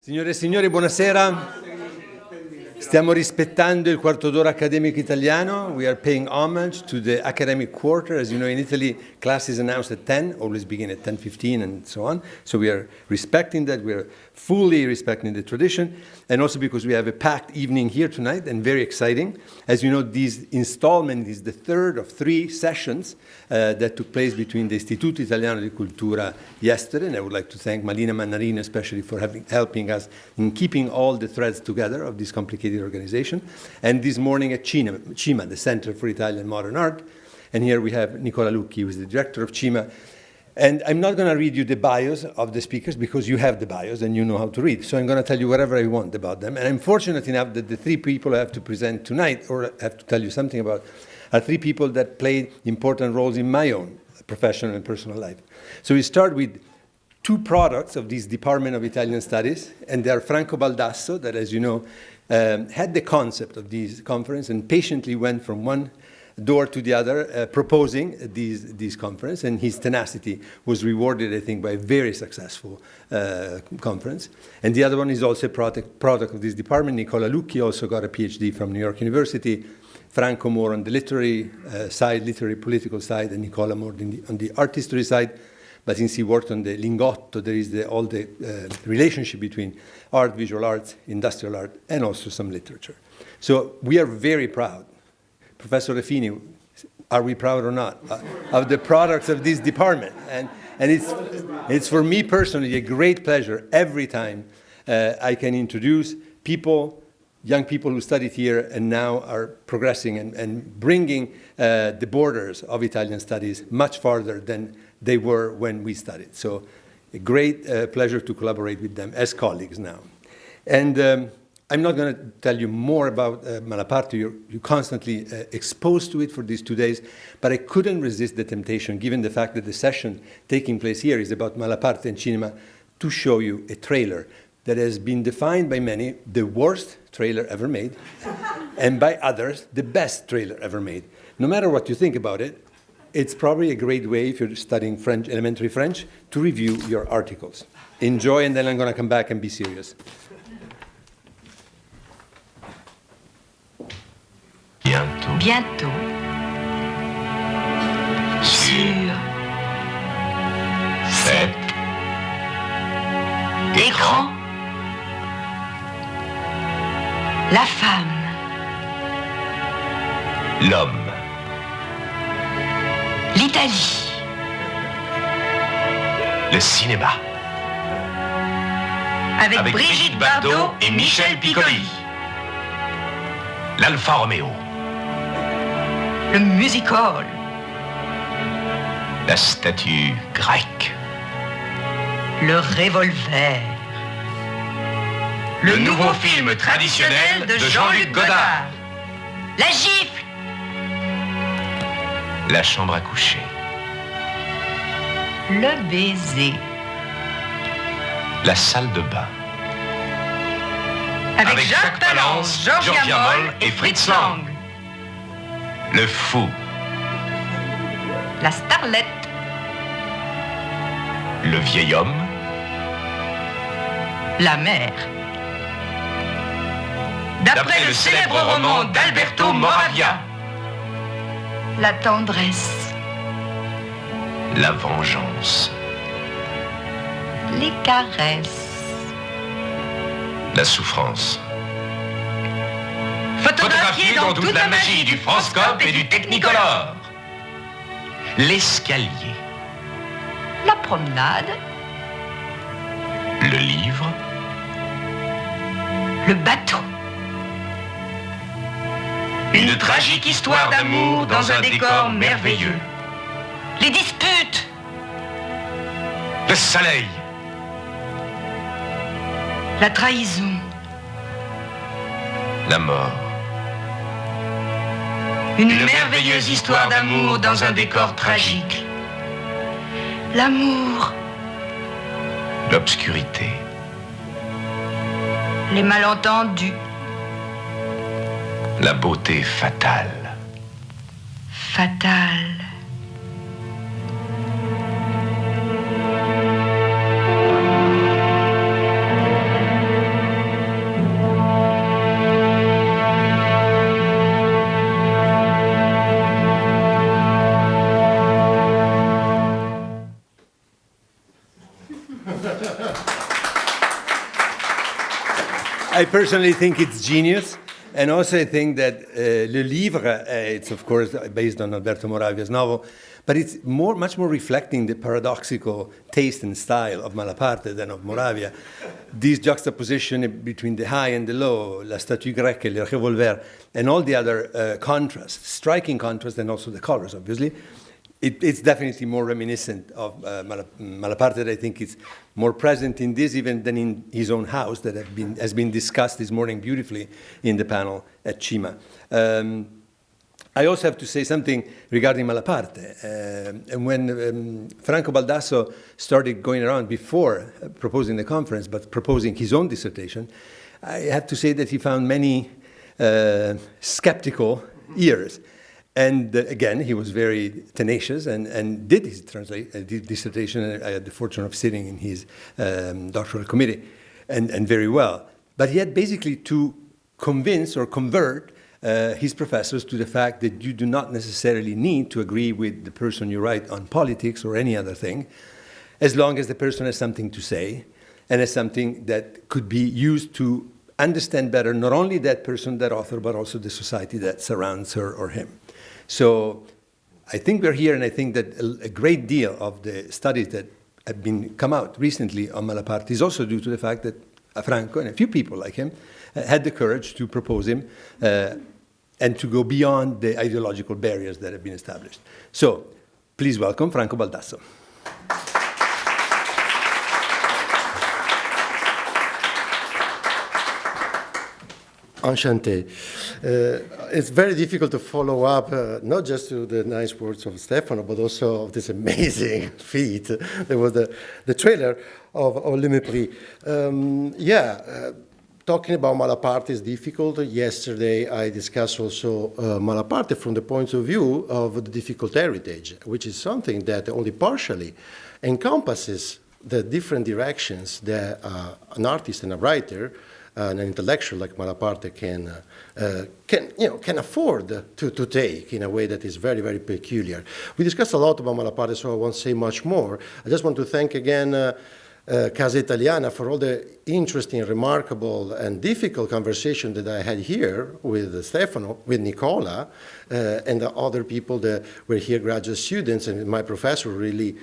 Signore e signori, buonasera. Stiamo rispettando il quarto d'ora accademico italiano. We are paying homage to the academic quarter. As you know, in Italy, classes announced at 10, always begin at 10:15 and so on. So we are respecting that. We are fully respecting the tradition. And also because we have a packed evening here tonight and very exciting. As you know, this installment is the third of three sessions that took place between the Istituto Italiano di Cultura yesterday. And I would like to thank Marina Mannarino especially for helping us in keeping all the threads together of this complicated organization. And this morning at CIMA, the Center for Italian Modern Art. And here we have Nicola Lucchi, who is the director of CIMA. And I'm not going to read you the bios of the speakers because you have the bios and you know how to read. So I'm going to tell you whatever I want about them. And I'm fortunate enough that the three people I have to present tonight, or have to tell you something about, are three people that played important roles in my own professional and personal life. So we start with two products of this Department of Italian Studies, and they are Franco Baldasso, that, as you know, had the concept of this conference and patiently went from one door to the other, proposing this conference, and his tenacity was rewarded, I think, by a very successful conference. And the other one is also a product of this department. Nicola Lucchi also got a PhD from New York University. Franco more on the literary side, literary political side, and Nicola more on the art history side. But since he worked on the Lingotto, there is all the relationship between art, visual arts, industrial art, and also some literature. So we are very proud. Professor Refini, are we proud or not, of the products of this department? And it's for me personally a great pleasure every time I can introduce people, young people who studied here and now are progressing and bringing the borders of Italian studies much farther than they were when we studied. So a great pleasure to collaborate with them as colleagues now. And I'm not going to tell you more about Malaparte. You're constantly exposed to it for these 2 days, but I couldn't resist the temptation, given the fact that the session taking place here is about Malaparte and cinema, to show you a trailer that has been defined by many the worst trailer ever made, and by others the best trailer ever made. No matter what you think about it, it's probably a great way, if you're studying French, elementary French, to review your articles. Enjoy, and then I'm going to come back and be serious. Bientôt. Sur cet écran, la femme, l'homme, l'Italie, le cinéma, avec Brigitte Bardot et Michel Piccoli, l'Alfa Romeo, le music-hall, la statue grecque, le revolver, le nouveau film traditionnel de Jean-Luc Godard, la gifle, la chambre à coucher, le baiser, la salle de bain, avec Jacques Palance, Georgia Moll et Fritz Lang, le fou, la starlette, le vieil homme, la mère. d'après le célèbre roman d'Alberto Moravia, La tendresse, la vengeance, les caresses, la souffrance, photographié dans toute la magie du Franscope et du Technicolor, l'escalier, la promenade, le livre, le bateau, une tragique histoire d'amour dans un décor merveilleux, les disputes, le soleil, la trahison, la mort, une merveilleuse histoire d'amour dans un décor tragique, l'amour, l'obscurité, les malentendus, la beauté fatale, fatale. I personally think it's genius. And also I think that Le Livre, it's of course based on Alberto Moravia's novel, but it's much more reflecting the paradoxical taste and style of Malaparte than of Moravia. This juxtaposition between the high and the low, la statue grecque, le revolver, and all the other contrasts, striking contrasts, and also the colors, obviously. It's definitely more reminiscent of Malaparte. I think it's more present in this even than in his own house that has been discussed this morning beautifully in the panel at CIMA. I also have to say something regarding Malaparte. And when Franco Baldasso started going around before proposing the conference, but proposing his own dissertation, I have to say that he found many skeptical ears. And again, he was very tenacious and did his dissertation. I had the fortune of sitting in his doctoral committee, and very well. But he had basically to convince or convert his professors to the fact that you do not necessarily need to agree with the person you write on politics or any other thing, as long as the person has something to say and has something that could be used to understand better not only that person, that author, but also the society that surrounds her or him. So I think we're here, and I think that a great deal of the studies that have come out recently on Malaparte is also due to the fact that Franco and a few people like him had the courage to propose him and to go beyond the ideological barriers that have been established. So please welcome Franco Baldasso. Enchanté. It's very difficult to follow up, not just to the nice words of Stefano, but also of this amazing feat. There was the trailer of Le Mépris. Talking about Malaparte is difficult. Yesterday, I discussed also Malaparte from the point of view of the difficult heritage, which is something that only partially encompasses the different directions that an artist and a writer, an intellectual like Malaparte can afford to take in a way that is very, very peculiar. We discussed a lot about Malaparte, so I won't say much more. I just want to thank again Casa Italiana for all the interesting, remarkable, and difficult conversation that I had here with Stefano, with Nicola, and the other people that were here, graduate students, and my professor really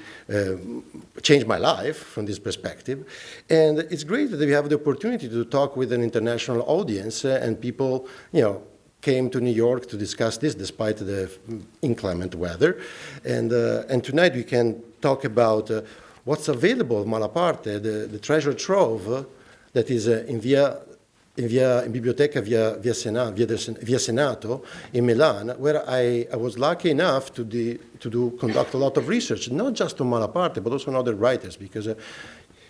changed my life from this perspective. And it's great that we have the opportunity to talk with an international audience, and people, came to New York to discuss this despite the inclement weather. And tonight we can talk about what's available of Malaparte, the treasure trove that is in Biblioteca via Senato in Milan, where I was lucky enough to conduct a lot of research, not just on Malaparte, but also on other writers, because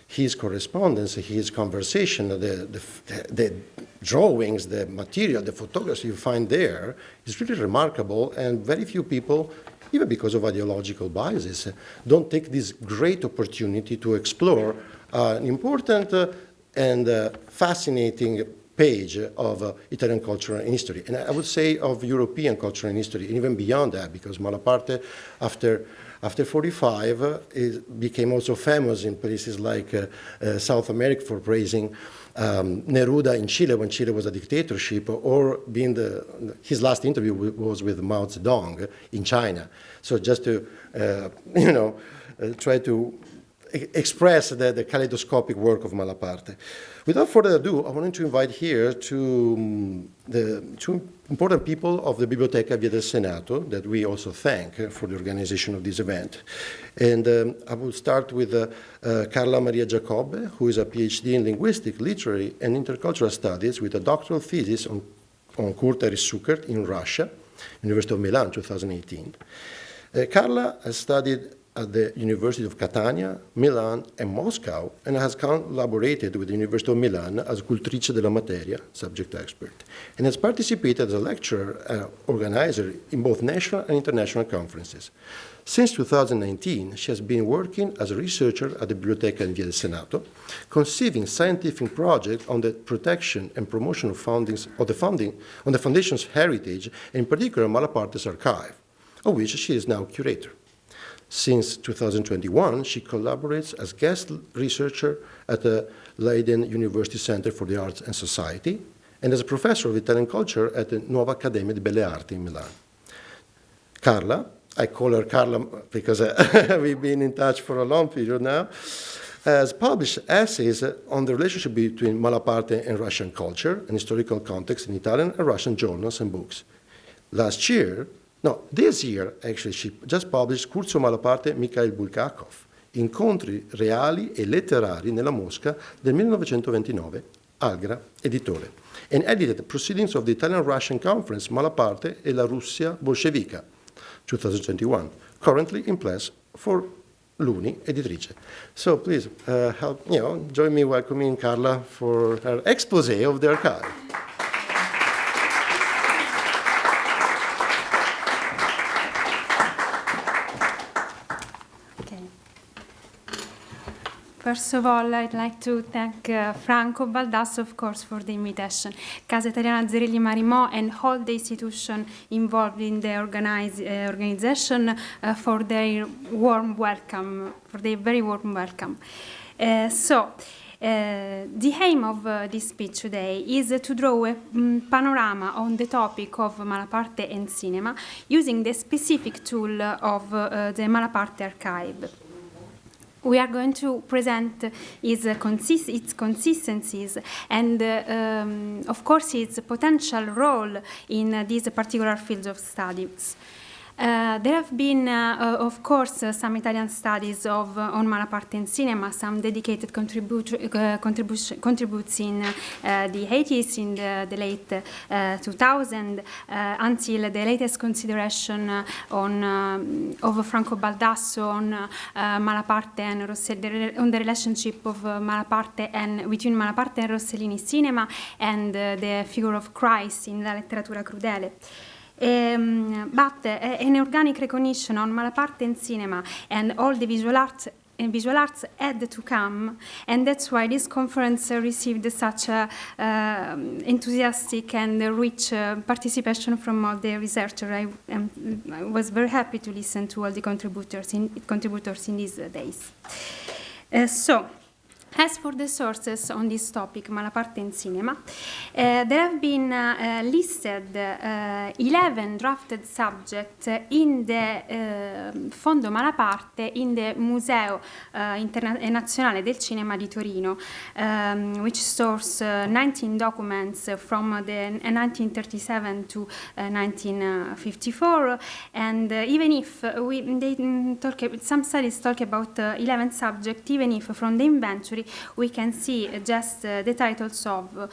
his correspondence, his conversation, the drawings, the material, the photographs you find there is really remarkable, and very few people, even because of ideological biases, don't take this great opportunity to explore an important and fascinating page of Italian culture and history. And I would say of European culture and history, and even beyond that, because Malaparte, after 45, became also famous in places like South America for praising Neruda in Chile when Chile was a dictatorship, or his last interview was with Mao Zedong in China. So just to try to express the kaleidoscopic work of Malaparte. Without further ado, I wanted to invite here the two important people of the Biblioteca via del Senato that we also thank for the organization of this event. And I will start with Carla Maria Giacobbe, who is a PhD in Linguistic, Literary, and Intercultural Studies with a doctoral thesis on Cultura in Russia, University of Milan, 2018. Carla has studied at the University of Catania, Milan, and Moscow, and has collaborated with the University of Milan as cultrice della materia, subject expert, and has participated as a lecturer organizer in both national and international conferences. Since 2019, she has been working as a researcher at the Biblioteca via del Senato, conceiving scientific projects on the protection and promotion of the foundation's heritage, and in particular Malaparte's archive, of which she is now curator. Since 2021, she collaborates as guest researcher at the Leiden University Center for the Arts and Society and as a professor of Italian culture at the Nuova Accademia di Belle Arti in Milan. Carla, I call her Carla because we've been in touch for a long period now, has published essays on the relationship between Malaparte and Russian culture and historical context in Italian and Russian journals and books. This year, actually, she just published Curzio Malaparte Mikhail Bulgakov, Incontri reali e letterari nella Mosca del 1929, Algra, editore, and edited Proceedings of the Italian-Russian Conference Malaparte e la Russia Bolscevica, 2021, currently in place for Luni, editrice. So please, join me welcoming Carla for her exposé of the archive. First of all, I'd like to thank Franco, Baldasso, of course, for the invitation, Casa, Italiana, Zerilli-Marimò, and all the institutions involved in the organization for their warm welcome, for their very warm welcome. The aim of this speech today is to draw a panorama on the topic of Malaparte and cinema using the specific tool of the Malaparte archive. We are going to present its consistencies and, of course, its potential role in these particular fields of studies. There have been, of course, some Italian studies on Malaparte and cinema, some dedicated contributes in the 80s, in the late 2000s, until the latest consideration of Franco Baldasso on Malaparte and Rossellini, on the relationship of between Malaparte and Rossellini cinema and the figure of Christ in La letteratura crudele. But an organic recognition on Malaparte and cinema and all the visual arts had to come, and that's why this conference received such enthusiastic and rich participation from all the researchers. I was very happy to listen to all the contributors in these days. As for the sources on this topic, Malaparte and cinema, there have been listed 11 drafted subjects in the Fondo Malaparte in the Museo Nazionale del Cinema di Torino, which stores 19 documents from the 1937 to 1954, and even if some studies talk about 11 subjects, even if from the inventory we can see just the titles of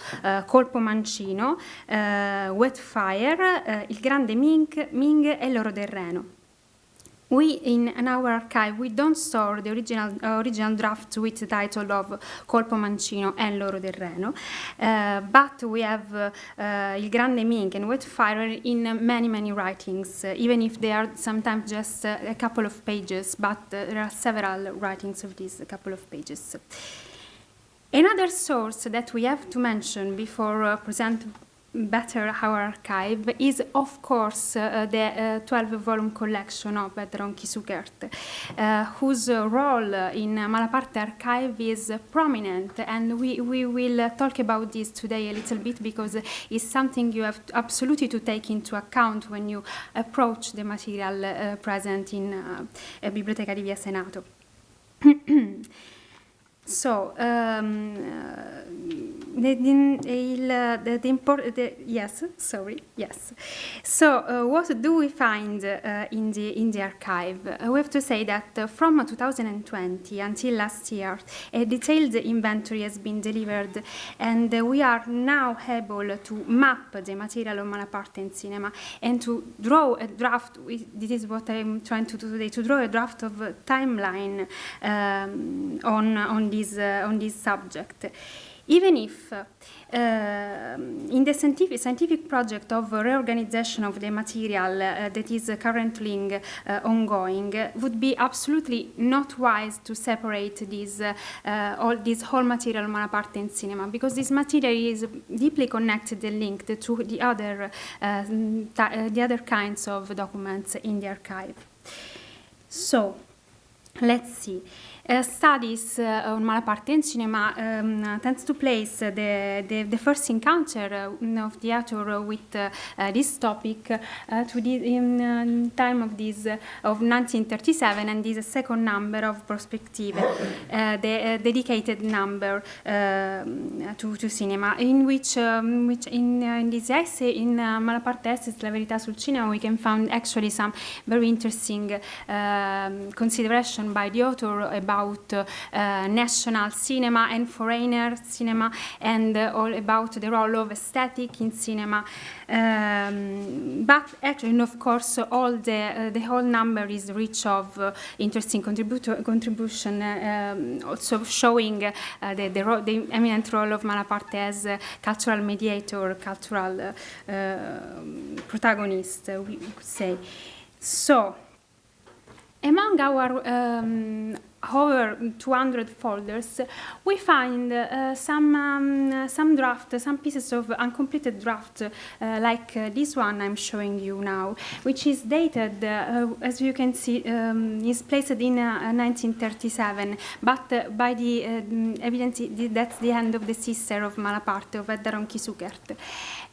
Colpo Mancino, Wet Fire, Il Grande Ming e L'Oro del Reno. In our archive, we don't store the original draft with the title of Colpo Mancino and L'Oro del Reno, but we have Il Grande Ming and Wet Fire in many writings, even if they are sometimes just a couple of pages, but there are several writings of these couple of pages. Another source that we have to mention before present better our archive is, of course, the 12-volume collection of Ronchi Sukert, whose role in Malaparte archive is prominent, and we will talk about this today a little bit because it's something you have absolutely to take into account when you approach the material present in Biblioteca di Via Senato. So, So, what do we find in the archive? We have to say that from 2020 until last year, a detailed inventory has been delivered, and we are now able to map the material of Malaparte and cinema and to draw a draft. This is what I'm trying to do today: to draw a draft of a timeline on this subject. Even if in the scientific project of reorganization of the material that is currently ongoing, would be absolutely not wise to separate this whole material Malaparte and cinema, because this material is deeply connected and linked to the other kinds of documents in the archive. So, let's see. Studies on Malaparte in cinema tends to place the first encounter of the author with this topic to the in time of this of 1937, and this second number of Prospettive, the dedicated number to cinema, in which in this essay, in Malaparte Essays, La verità sul cinema, we can find actually some very interesting consideration by the author about national cinema and foreigner cinema, and all about the role of aesthetic in cinema. But actually, and of course, all the whole number is rich of interesting contribution, also showing the eminent role of Malaparte as a cultural mediator, cultural protagonist, we could say. So, among our over 200 folders, we find some draft, some pieces of uncompleted draft, like this one I'm showing you now, which is dated, as you can see, is placed in 1937, but by the evidently that's the end of the sister of Malaparte, of Edda Ronchi-Suckert.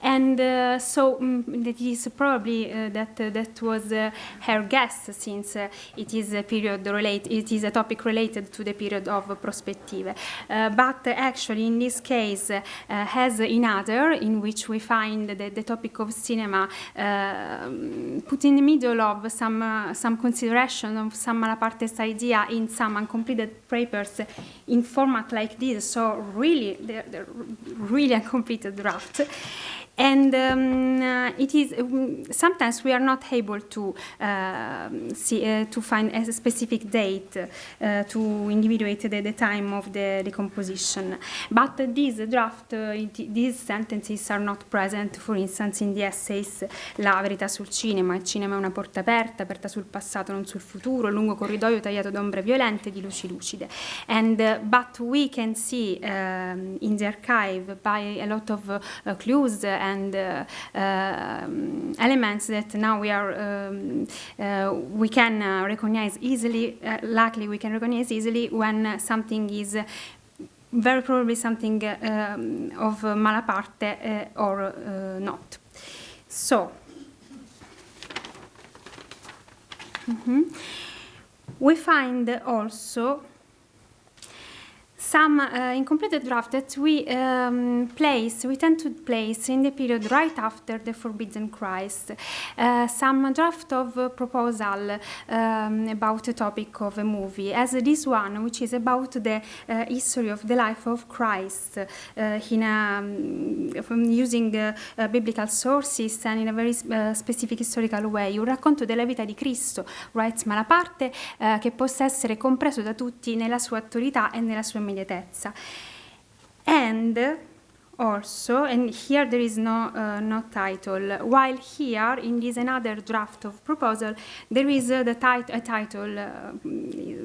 And so it is probably that was her guess, since it is a period related, it is a topic related to the period of Prospettive. But actually, in this case, as in other, in which we find the topic of cinema put in the middle of some consideration of some Malaparte's idea in some uncompleted papers in format like this. So really, they're really uncompleted draft. And it is sometimes we are not able to to find a specific date to individuate the time of the composition. But this draft, these sentences are not present, for instance, in the essays La verità sul cinema, il cinema è una porta aperta sul passato, non sul futuro, lungo corridoio tagliato da ombre violente di luci lucide. And but we can see in the archive by a lot of clues and elements that now we can recognize easily. Luckily, we can recognize easily when something is very probably something of Malaparte or not. So, we find also some incomplete draft that we tend to place in the period right after the Forbidden Christ. Some draft of proposal about the topic of a movie, as this one, which is about the history of the life of Christ using biblical sources and in a very specific historical way. Un racconto della vita di Cristo, writes Malaparte, che possa essere compreso da tutti nella sua attualità e nella sua immediatezza. And also, and here there is no title, while here in this another draft of proposal there is a title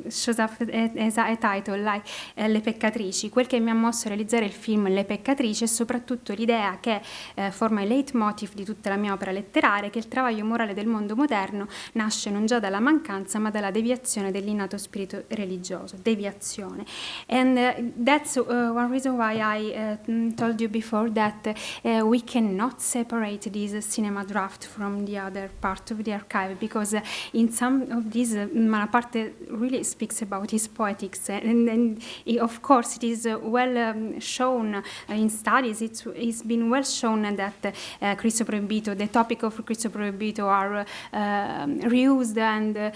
shows up as a title like Le peccatrici. Quel che mi ha mosso a realizzare il film Le peccatrici è soprattutto l'idea che forma il leitmotiv di tutta la mia opera letteraria, che il travaglio morale del mondo moderno nasce non già dalla mancanza ma dalla deviazione dell'innato spirito religioso. Deviazione. And that's one reason why I told you before that we cannot separate this cinema draft from the other part of the archive, because in some of these Malaparte really speaks about his poetics, and of course it is well shown in studies. It's been well shown that Cristo proibito, the topic of Cristo proibito are reused and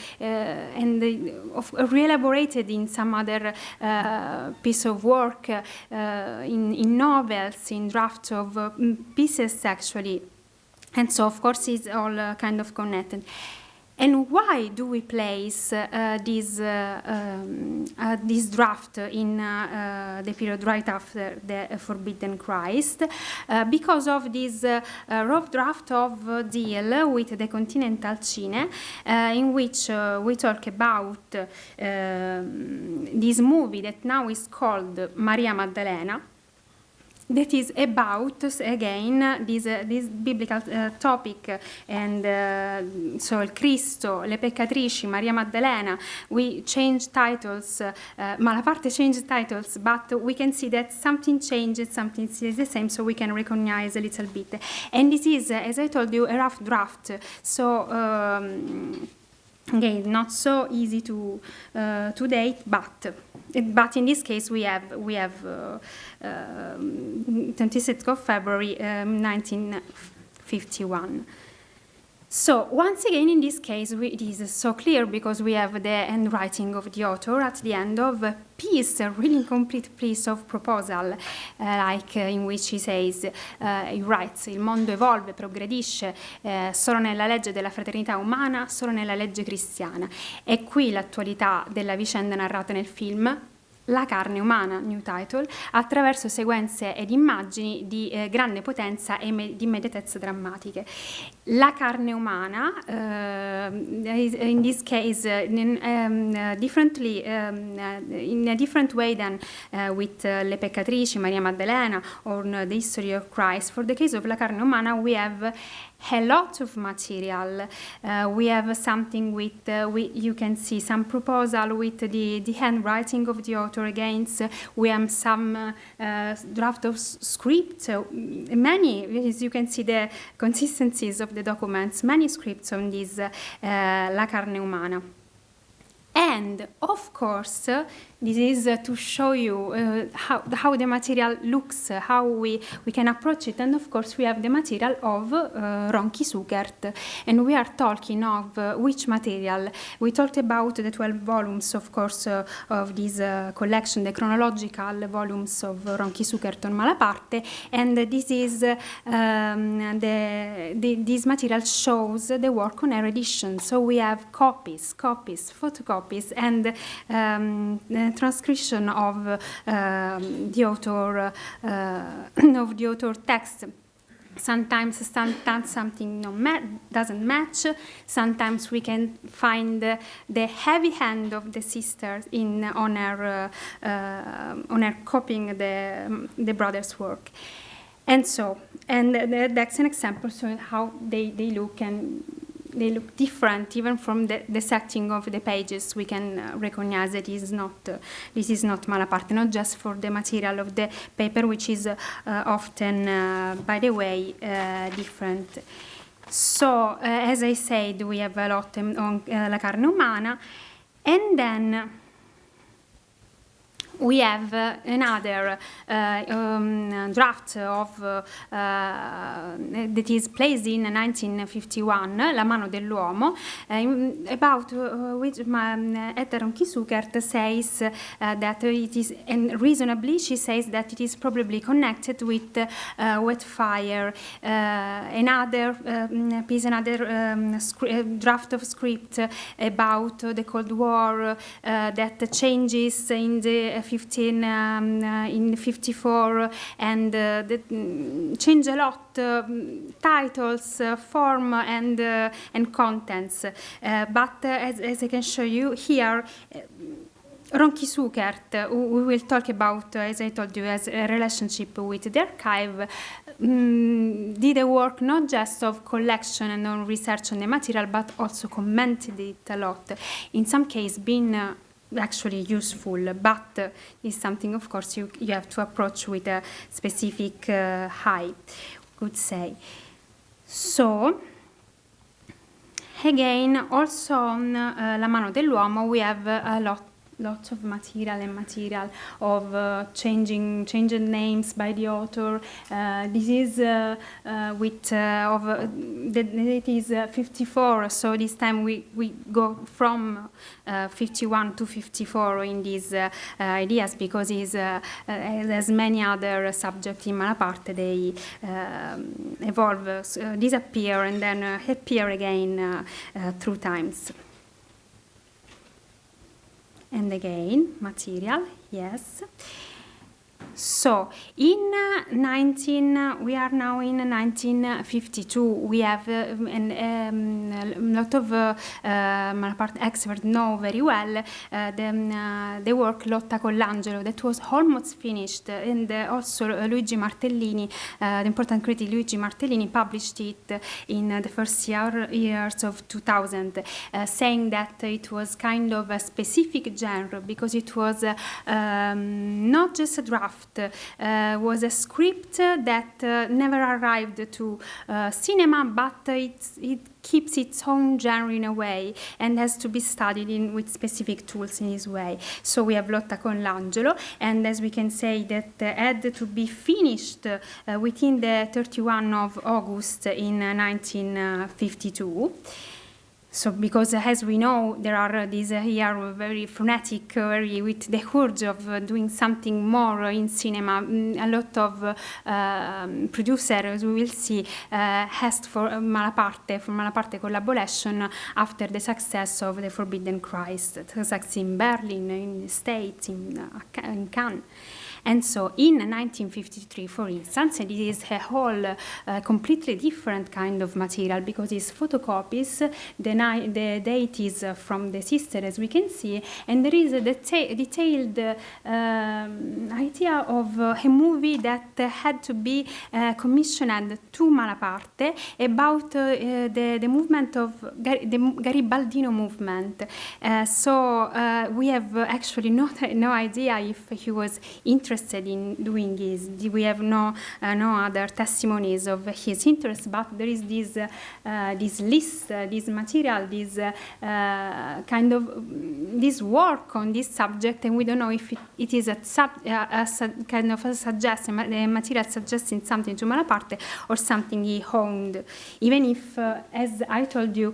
re-elaborated in some other piece of work, in novels, in drafts of pieces actually, and so of course it's all kind of connected. And why do we place this draft in the period right after the Forbidden Christ? Because of this rough draft of deal with the Continental Cine, in which we talk about this movie that now is called Maria Maddalena, that is about, again, this biblical topic, and so Cristo, le peccatrici, Maria Maddalena. We change titles, Malaparte changed titles, but we can see that something changes, something is the same, so we can recognize a little bit. And this is, as I told you, a rough draft, so again, not so easy to date, but in this case we have 26th of February 1951. So once again, in this case, it is so clear because we have the handwriting of the author at the end of a piece, a really incomplete piece of proposal, in which he says, he writes, il mondo evolve, progredisce, solo nella legge della fraternità umana, solo nella legge cristiana. E qui l'attualità della vicenda narrata nel film, La carne umana, new title, attraverso sequenze ed immagini di grande potenza e di immediatezza drammatiche. La carne umana, in this case, in a different way than with Le peccatrici, Maria Maddalena, or the history of Christ. For the case of La carne umana, we have a lot of material. We have something with, you can see some proposal with the handwriting of the author against. We have some draft of script, many, as you can see the consistencies of the documents, many scripts on this La carne umana. And of course, this is to show you how the material looks, how we can approach it. And of course, we have the material of Ronchi Sukert. And we are talking of which material? We talked about the 12 volumes, of course, of this collection, the chronological volumes of Ronchi Sukert on Malaparte. And this is this material shows the work on edition. So we have copies, photocopies, and transcription of the author text. Sometimes something doesn't match. Sometimes we can find the heavy hand of the sister on her copying the brother's work. And that's an example so how they look, and they look different even from the setting of the pages. We can recognize that this is not Malaparte, not just for the material of the paper, which is often, by the way, different. So, as I said, we have a lot on La carne umana, and then we have another draft of that is placed in 1951, La mano dell'uomo, about which Ronchi Sukert says that it is, and reasonably she says that it is probably connected with wet fire. Another piece, draft of script about the Cold War that changes in the in 54, and change a lot, titles, form, and contents. But as I can show you here, Ronchi Sukert, we will talk about, as I told you, as a relationship with the archive, did a work not just of collection and on research on the material, but also commented it a lot. In some cases, being actually useful, but is something, of course, you have to approach with a specific eye, could say. So, again, also on La mano dell'uomo, we have a lot of material of changing names by the author. This is with it is 54, so this time we go from 51 to 54 in these ideas, because it has many other subjects in Malaparte. They evolve, disappear, and then appear again through times. And again, material, yes. So, we are now in 1952. We have a lot of Malaparte experts know very well the work Lotta con l'Angelo that was almost finished, and also Luigi Martellini, the important critic Luigi Martellini, published it in the first years of 2000, saying that it was kind of a specific genre because it was not just a draft. Was a script that never arrived to cinema, but it keeps its own genre in a way and has to be studied with specific tools in this way. So we have Lotta con l'Angelo, and as we can say that had to be finished within the 31 of August in 1952. So, because as we know, there are these here very frenetic, with the urge of doing something more in cinema. A lot of producers, we will see, asked for Malaparte collaboration after the success of The Forbidden Christ, success in Berlin, in the States, in Cannes. And so in 1953, for instance, it is a whole completely different kind of material because it's photocopies, the deities from the sister, as we can see, and there is a detailed idea of a movie that had to be commissioned to Malaparte about the movement of the Garibaldino movement. So we have actually no idea if he was interested in doing this. We have no other testimonies of his interest, but there is this list, this material, this kind of this work on this subject, and we don't know if it is a kind of a suggestion, the material suggesting something to Malaparte or something he owned. Even if, as I told you,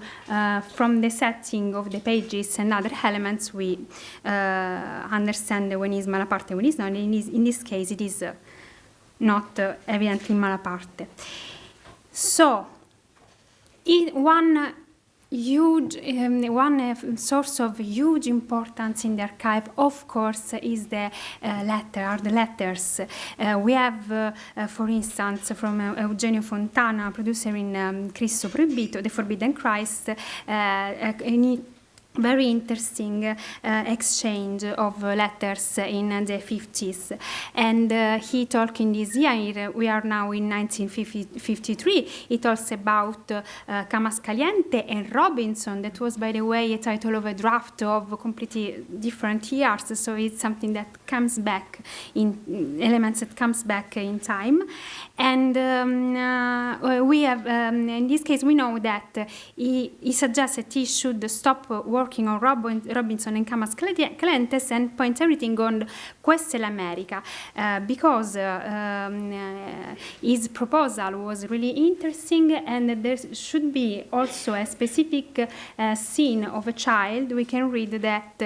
from the setting of the pages and other elements, we understand when is Malaparte, when is not. In this case, it is not evidently Malaparte. So, one source of huge importance in the archive, of course, is the letters. We have, for instance, from Eugenio Fontana, producer in Cristo, proibito, The Forbidden Christ, very interesting exchange of letters in the 50s. And he talked in this year, we are now in 1953, he talks about Camas Caliente and Robinson. That was, by the way, a title of a draft of completely different years, so it's something that comes back in elements that comes back in time. And we have, in this case, we know that he suggests that he should stop working on Robinson and Camas Calientes and point everything on Questa è l'America, because his proposal was really interesting, and there should be also a specific scene of a child we can read that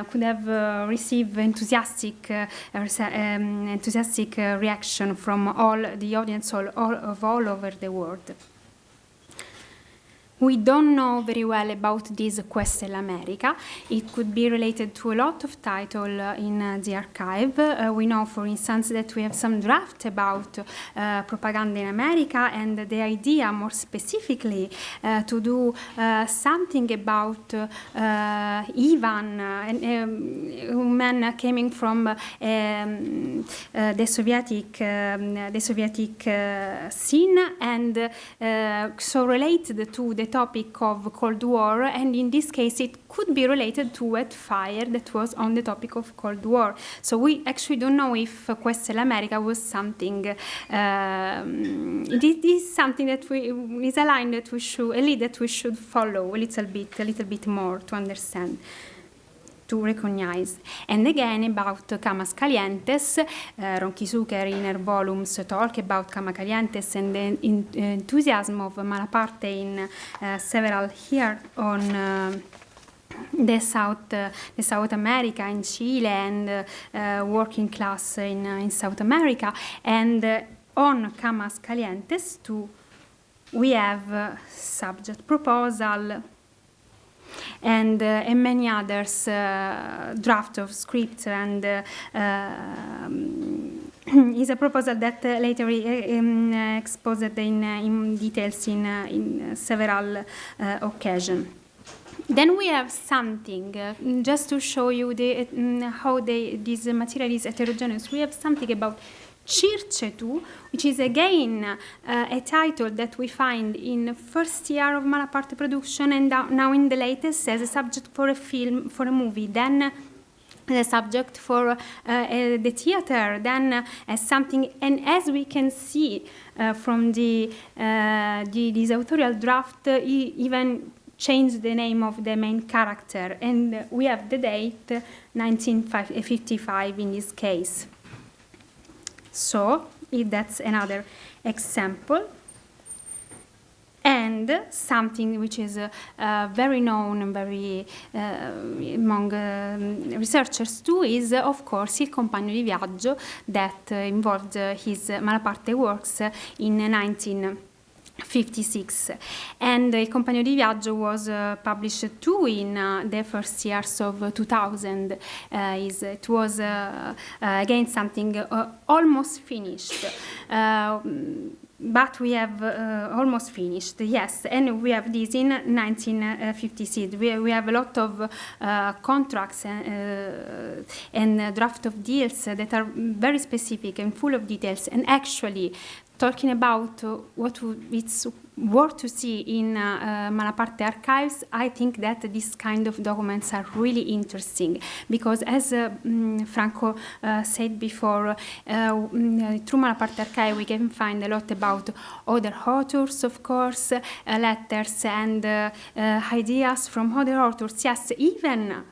could have received enthusiastic reaction from all the audience all over the world. We don't know very well about this Questa è l'America. It could be related to a lot of titles in the archive. We know, for instance, that we have some draft about propaganda in America, and the idea, more specifically, to do something about Ivan, a man coming from the Soviet scene, and so related to the topic of Cold War, and in this case it could be related to Wet Fire that was on the topic of Cold War. So we actually don't know if Questa è l'America was something, it is something that is a line that we should, a lead that we should follow a little bit more to understand, to recognize. And again, about Camas Calientes, Ronchi Zucker in her volumes talk about Camas Calientes and the enthusiasm of Malaparte in several here on the South America, in Chile, and working class in South America. And on Camas Calientes too, we have subject proposal. and many others draft of script, and is a proposal that later exposed in details in several occasions. Then we have something, just to show you how this material is heterogeneous. We have something about Circetu, which is again a title that we find in first year of Malaparte production, and now in the latest as a subject for a film, for a movie. Then the subject for the theater, then as something, and as we can see from this authorial draft, even changed the name of the main character, and we have the date 1955 in this case. So that's another example. And something which is very known and very among researchers too is, of course, Il Compagno di Viaggio, that involved his Malaparte works in 1956. And Il Compagno di Viaggio was published too in the first years of 2000. It was again something almost finished. But we have almost finished, yes, and we have this in 1956. We have a lot of contracts and draft of deals that are very specific and full of details, and actually talking about what it's worth to see in Malaparte archives, I think that these kind of documents are really interesting, because as Franco said before, through Malaparte archive we can find a lot about other authors, of course, letters and ideas from other authors, yes, even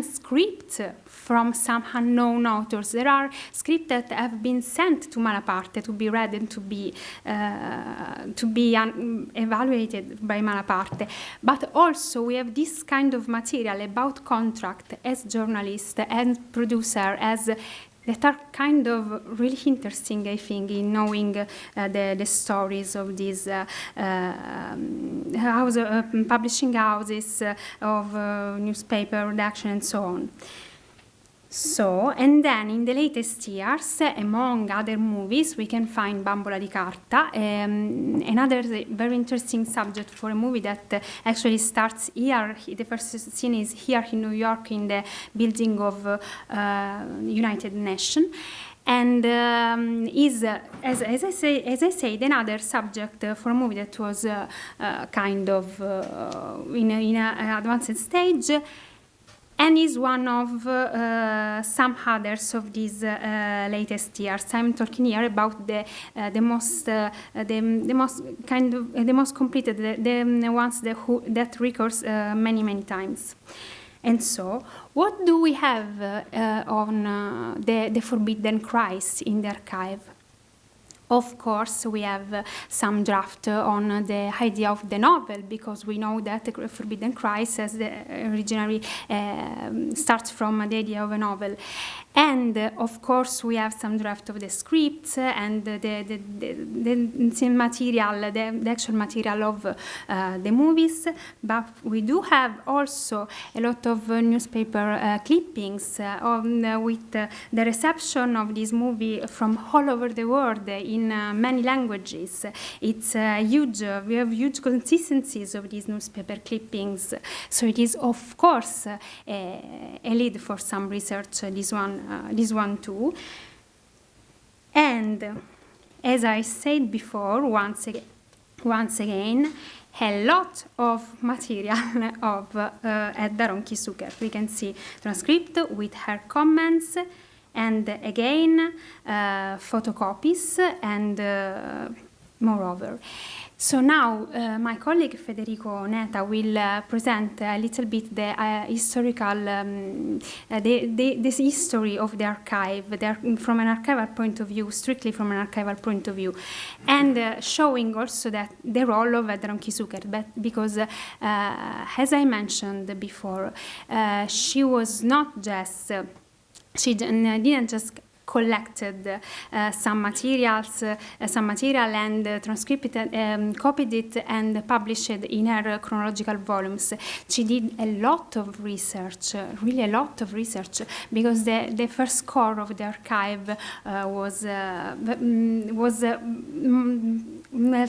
scripts from some unknown authors. There are scripts that have been sent to Malaparte to be read and to be evaluated by Malaparte. But also we have this kind of material about contract as journalist and producer, as that are kind of really interesting, I think, in knowing the stories of these publishing houses, of newspaper redaction, and so on. So, and then in the latest years, among other movies, we can find Bambola di Carta, another very interesting subject for a movie that actually starts here. The first scene is here in New York in the building of United Nations. And is, as I said, another subject for a movie that was kind of in an advanced stage, and is one of some others of these latest years. I'm talking here about the most completed, the ones that recurs many times. And so, what do we have on the Forbidden Christ in the archive? Of course, we have some draft on the idea of the novel, because we know that the Forbidden Christ as originally starts from the idea of a novel. And of course, we have some draft of the scripts and the material, the actual material of the movies. But we do have also a lot of newspaper clippings with the reception of this movie from all over the world in many languages. It's huge. We have huge consistencies of these newspaper clippings. So it is, of course, a lead for some research. This one too. And as I said before, once again, a lot of material of Edda Ronchi-Zucker. We can see transcript with her comments, and again photocopies, and moreover. So now my colleague Federico Oneta will present a little bit the historical, the history of the archive, from an archival point of view, strictly from an archival point of view, and showing also that the role of Edda Ronchi-Zucker, because as I mentioned before, she was not just, she didn't just collected some material and transcribed it, copied it and published it in her chronological volumes. She did a lot of research, really a lot of research, because the first core of the archive was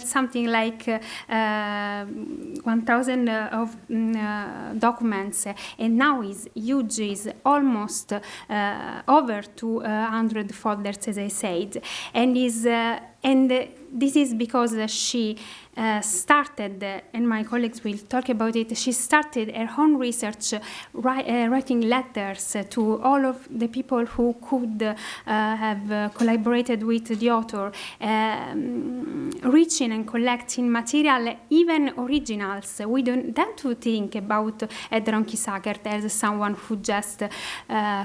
something like 1,000 of documents, and now is huge, is almost over 200 folders, as I said, and this is because she started, and my colleagues will talk about it, she started her own research, writing letters to all of the people who could have collaborated with the author, reaching and collecting material, even originals. We don't tend to think about Edron Kisakert as someone who just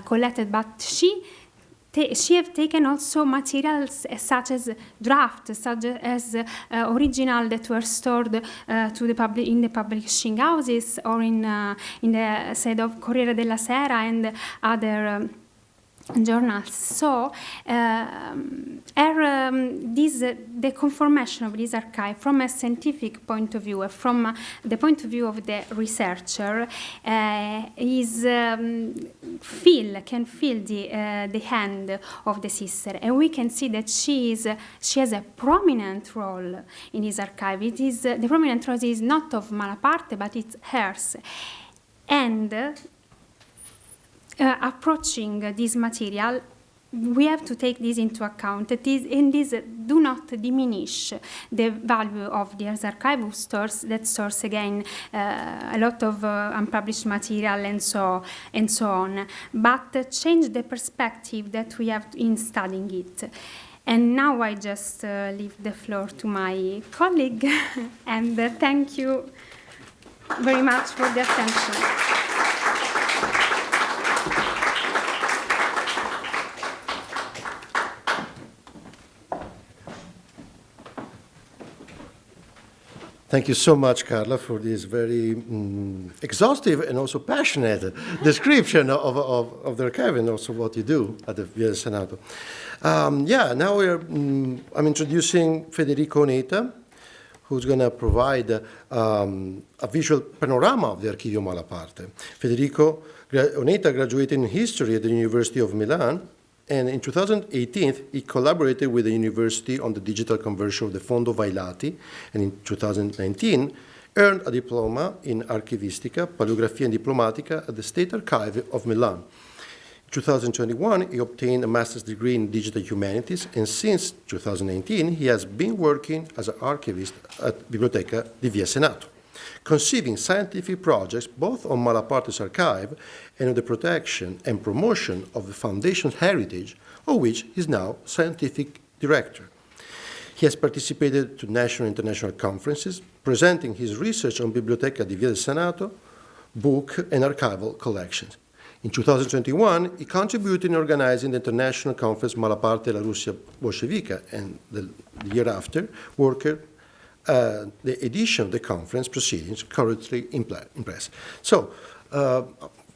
collected, but she have taken also materials such as drafts, such as original that were stored in the publishing houses or in the side of Corriere della Sera and other journals. So the conformation of this archive from a scientific point of view, from the point of view of the researcher, can feel the hand of the sister, and we can see that she has a prominent role in this archive. The prominent role is not of Malaparte, but it's hers. And approaching this material, we have to take this into account. This do not diminish the value of the archive that stores again a lot of unpublished material and so on, but change the perspective that we have in studying it. And now I just leave the floor to my colleague, and thank you very much for the attention. Thank you so much, Carla, for this very exhaustive and also passionate description of the archive and also what you do at the Via del Senato. Now I'm introducing Federico Oneta, who's going to provide a visual panorama of the Archivio Malaparte. Federico Oneta graduated in history at the University of Milan, and in 2018, he collaborated with the university on the digital conversion of the Fondo Vailati, and in 2019, earned a diploma in Archivistica, Paleografia and Diplomatica at the State Archive of Milan. In 2021, he obtained a master's degree in digital humanities, and since 2019, he has been working as an archivist at Biblioteca di Via Senato, conceiving scientific projects both on Malaparte's archive and on the protection and promotion of the foundation's heritage, of which he is now scientific director. He has participated to national and international conferences, presenting his research on Biblioteca di Via del Senato, book and archival collections. In 2021, he contributed in organizing the international conference Malaparte e la Russia Bolscevica, and the year after, worked the edition of the conference proceedings currently in press. So,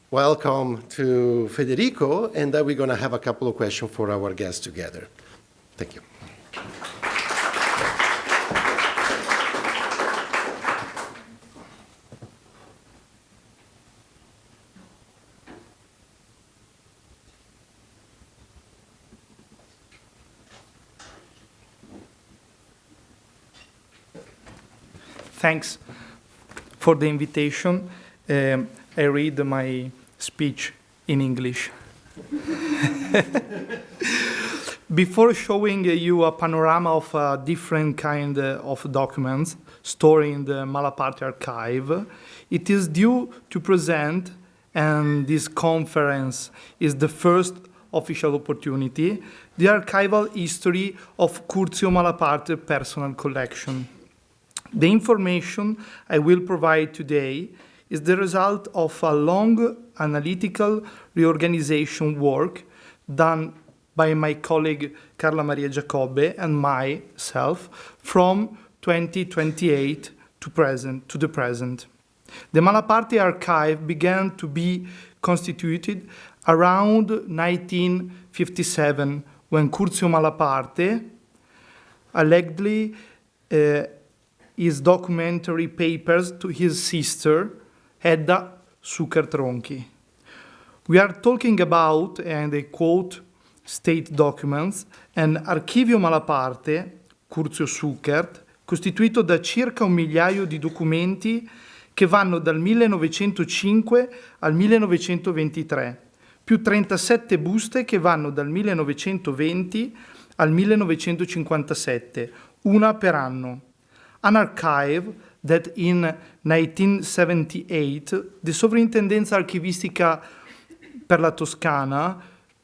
welcome to Federico, and then we're going to have a couple of questions for our guests together. Thank you. Thanks for the invitation. I read my speech in English. Before showing you a panorama of different kind of documents stored in the Malaparte archive, it is due to present, and this conference is the first official opportunity, the archival history of Curzio Malaparte personal collection. The information I will provide today is the result of a long analytical reorganization work done by my colleague Carla Maria Giacobbe and myself from 2028 to the present. The Malaparte archive began to be constituted around 1957, when Curzio Malaparte allegedly his documentary papers to his sister, Edda Zuckert-Ronchi. We are talking about, and I quote state documents, an Archivio Malaparte, Curzio Zuckert, costituito da circa 1 migliaio di documenti che vanno dal 1905 al 1923, più 37 buste che vanno dal 1920 al 1957, una per anno. An archive that in 1978 the Sovrintendenza Archivistica per la Toscana,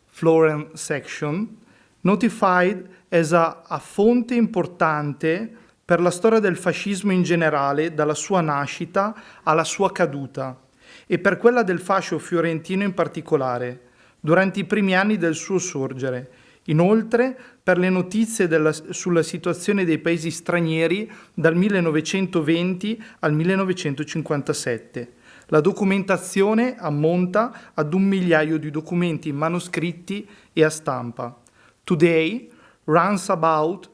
Florence Section, notified as a fonte importante per la storia del fascismo in generale, dalla sua nascita alla sua caduta, e per quella del fascio fiorentino in particolare, durante i primi anni del suo sorgere. Inoltre, per le notizie sulla situazione dei paesi stranieri dal 1920 al 1957. La documentazione ammonta ad 1 migliaio di documenti manoscritti e a stampa. Today runs about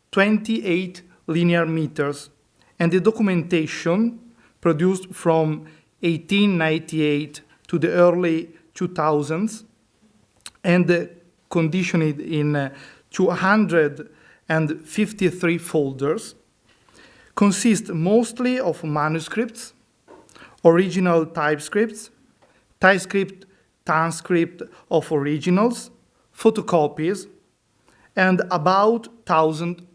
28 linear meters, and the documentation produced from 1898 to the early 2000s and conditioned in 253 folders consists mostly of manuscripts, original typescripts, typescript transcript of originals, photocopies, and about 1,000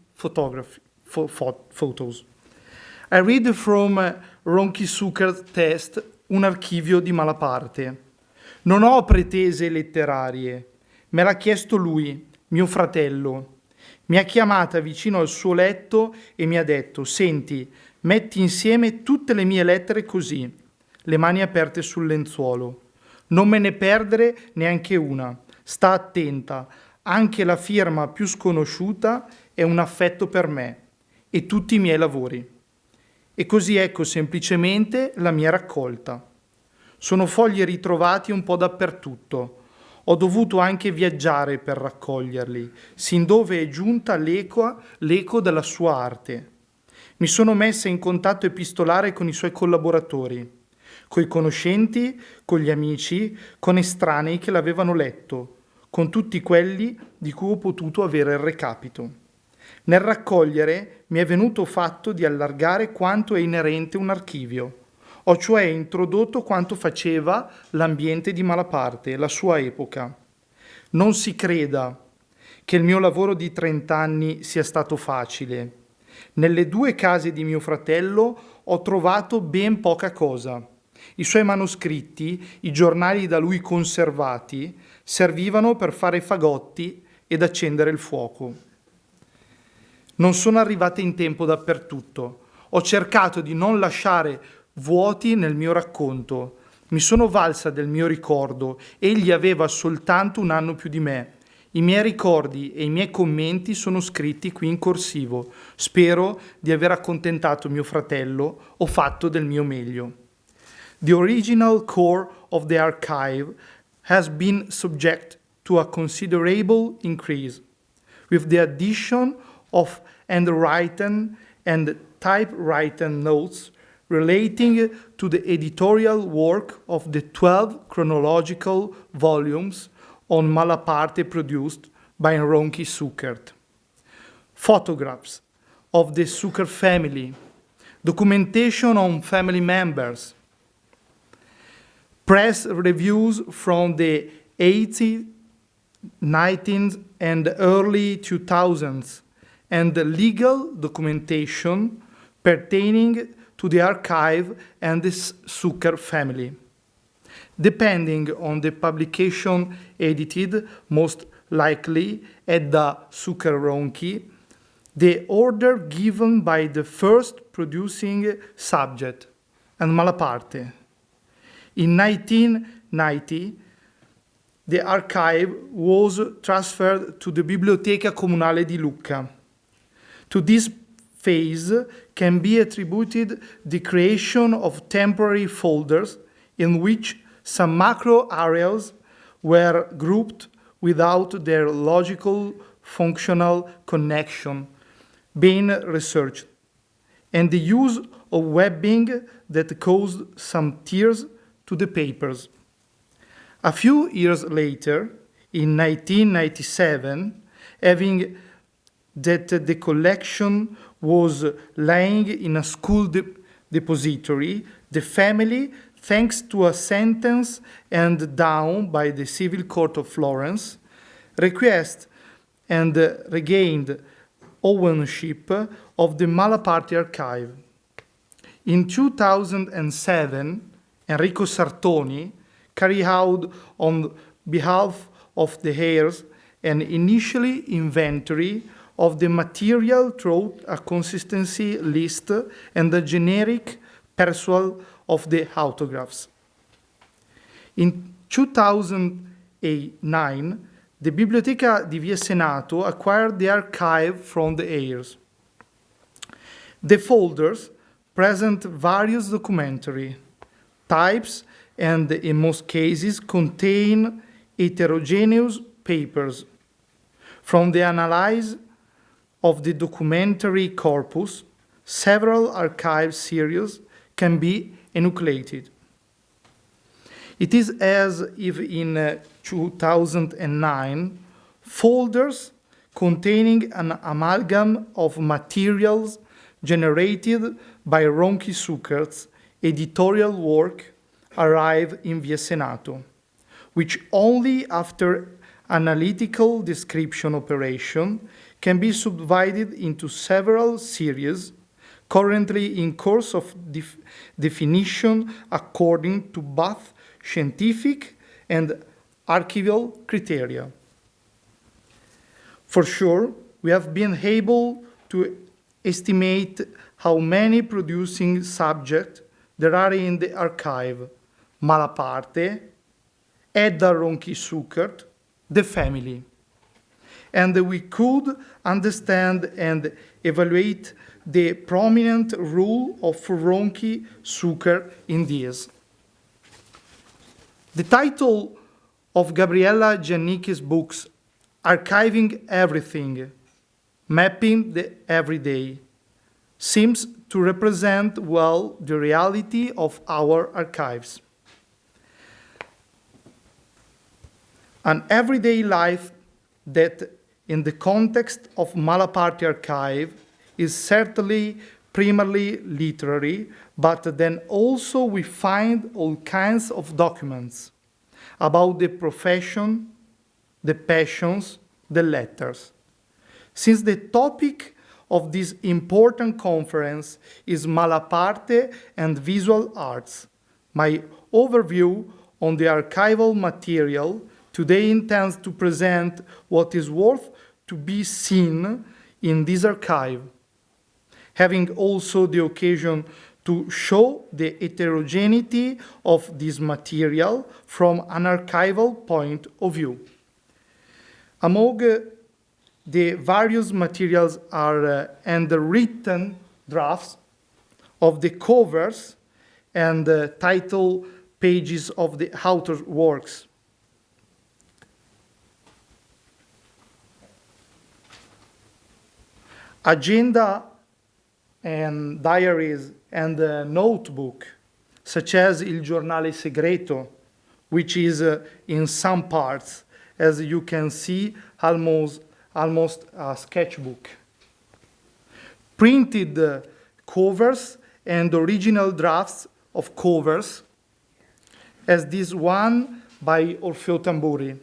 photos. I read from Ronchi Zuckert's test, Un archivio di Malaparte. Non ho pretese letterarie, me l'ha chiesto lui, mio fratello. Mi ha chiamata vicino al suo letto e mi ha detto: senti, metti insieme tutte le mie lettere così, le mani aperte sul lenzuolo. Non me ne perdere neanche una. Sta attenta, anche la firma più sconosciuta è un affetto per me e tutti i miei lavori. E così ecco semplicemente la mia raccolta. Sono fogli ritrovati un po' dappertutto. Ho dovuto anche viaggiare per raccoglierli, sin dove è giunta l'eco della sua arte. Mi sono messa in contatto epistolare con i suoi collaboratori, coi conoscenti, con gli amici, con estranei che l'avevano letto, con tutti quelli di cui ho potuto avere il recapito. Nel raccogliere mi è venuto fatto di allargare quanto è inerente un archivio. Ho cioè introdotto quanto faceva l'ambiente di Malaparte, la sua epoca. Non si creda che il mio lavoro di 30 anni sia stato facile. Nelle 2 case di mio fratello ho trovato ben poca cosa. I suoi manoscritti, i giornali da lui conservati, servivano per fare fagotti ed accendere il fuoco. Non sono arrivate in tempo dappertutto. Ho cercato di non lasciare vuoti nel mio racconto. Mi sono valsa del mio ricordo. Egli aveva soltanto 1 anno più di me. I miei ricordi e i miei commenti sono scritti qui in corsivo. Spero di aver accontentato mio fratello o fatto del mio meglio. The original core of the archive has been subject to a considerable increase, with the addition of handwritten and typewritten notes relating to the editorial work of the 12 chronological volumes on Malaparte produced by Ronchi Zuckert. Photographs of the Zuckert family, documentation on family members, press reviews from the 80s, 90s, and early 2000s, and the legal documentation pertaining to the archive and the Zuckert family. Depending on the publication edited, most likely at the Zuckert-Ronchi, the order given by the first producing subject, and Malaparte. In 1990, the archive was transferred to the Biblioteca Comunale di Lucca. To this phase can be attributed the creation of temporary folders in which some macro areas were grouped without their logical functional connection being researched, and the use of webbing that caused some tears to the papers. A few years later, in 1997, having that the collection was lying in a school depository, the family, thanks to a sentence handed down by the Civil Court of Florence, requested and regained ownership of the Malaparte archive. In 2007, Enrico Sartoni carried out on behalf of the heirs an initial inventory of the material through a consistency list and a generic perusal of the autographs. In 2009, the Biblioteca di Via Senato acquired the archive from the heirs. The folders present various documentary types and, in most cases, contain heterogeneous papers. From the analysis of the documentary corpus, several archive series can be enucleated. It is as if in 2009, folders containing an amalgam of materials generated by Ronchi Zuckert's editorial work arrived in Via Senato, which only after analytical description operation can be subdivided into several series currently in course of definition according to both scientific and archival criteria. For sure, we have been able to estimate how many producing subjects there are in the archive: Malaparte, Edda Ronchi Zuckert, the family. And we could understand and evaluate the prominent role of Ronchi Zuckert in this. The title of Gabriella Giannichi's books, Archiving Everything, Mapping the Everyday, seems to represent well the reality of our archives. An everyday life that, in the context of Malaparte archive, is certainly primarily literary, but then also we find all kinds of documents about the profession, the passions, the letters. Since the topic of this important conference is Malaparte and visual arts, my overview on the archival material today intends to present what is worth to be seen in this archive, having also the occasion to show the heterogeneity of this material from an archival point of view. Among the various materials are handwritten drafts of the covers and the title pages of the author's works. Agenda and diaries and a notebook, such as Il Giornale Segreto, which is in some parts, as you can see, almost a sketchbook. Printed covers and original drafts of covers, as this one by Orfeo Tamburi.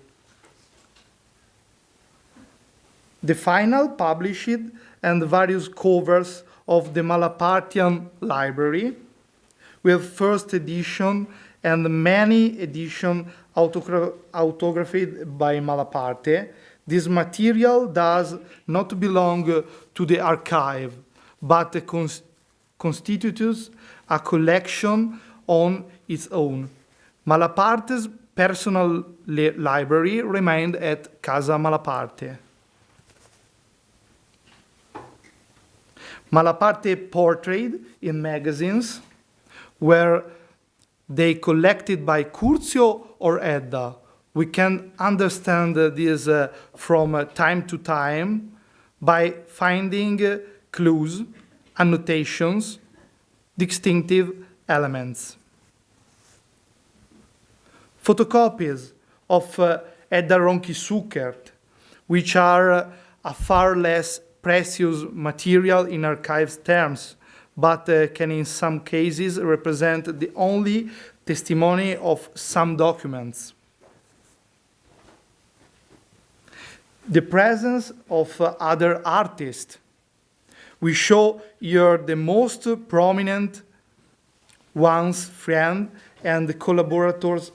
The final published and various covers of the Malapartian library, with first edition and many editions autographed by Malaparte. This material does not belong to the archive, but constitutes a collection on its own. Malaparte's personal library remained at Casa Malaparte. Malaparte portrayed in magazines were they collected by Curzio or Edda, We can understand this from time to time by finding clues, annotations, distinctive elements. Photocopies of Edda Ronchi-Suckert, which are a far less precious material in archives terms, but can in some cases represent the only testimony of some documents. The presence of other artists. We show here the most prominent ones, friends and collaborators,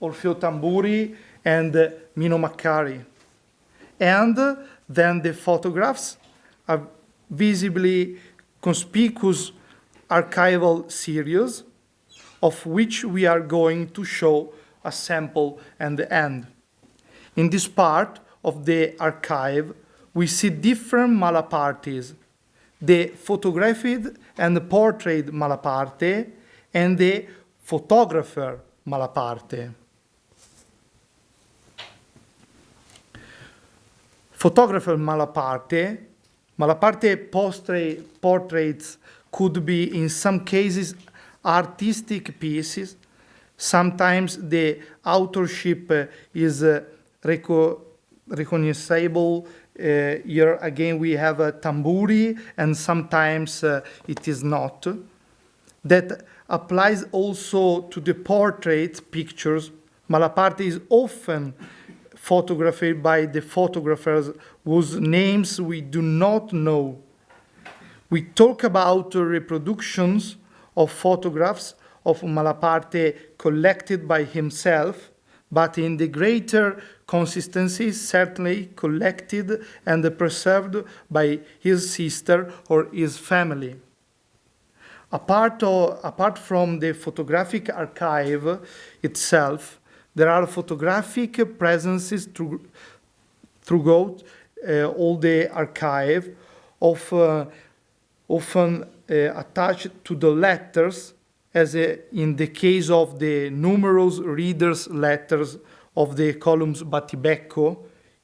Orfeo Tamburi and Mino Maccari. And then the photographs, a visibly conspicuous archival series, of which we are going to show a sample at the end. In this part of the archive, we see different Malapartes, the photographed and portrait Malaparte and the photographer Malaparte. Photographer Malaparte portraits could be in some cases artistic pieces. Sometimes the authorship is recognizable. Here again we have a Tamburi, and sometimes it is not. That applies also to the portrait pictures. Malaparte is often photographed by the photographers whose names we do not know. We talk about reproductions of photographs of Malaparte collected by himself, but in the greater consistency certainly collected and preserved by his sister or his family. Apart from the photographic archive itself, there are photographic presences throughout all the archive, often attached to the letters, as in the case of the numerous readers' letters of the columns Battibecco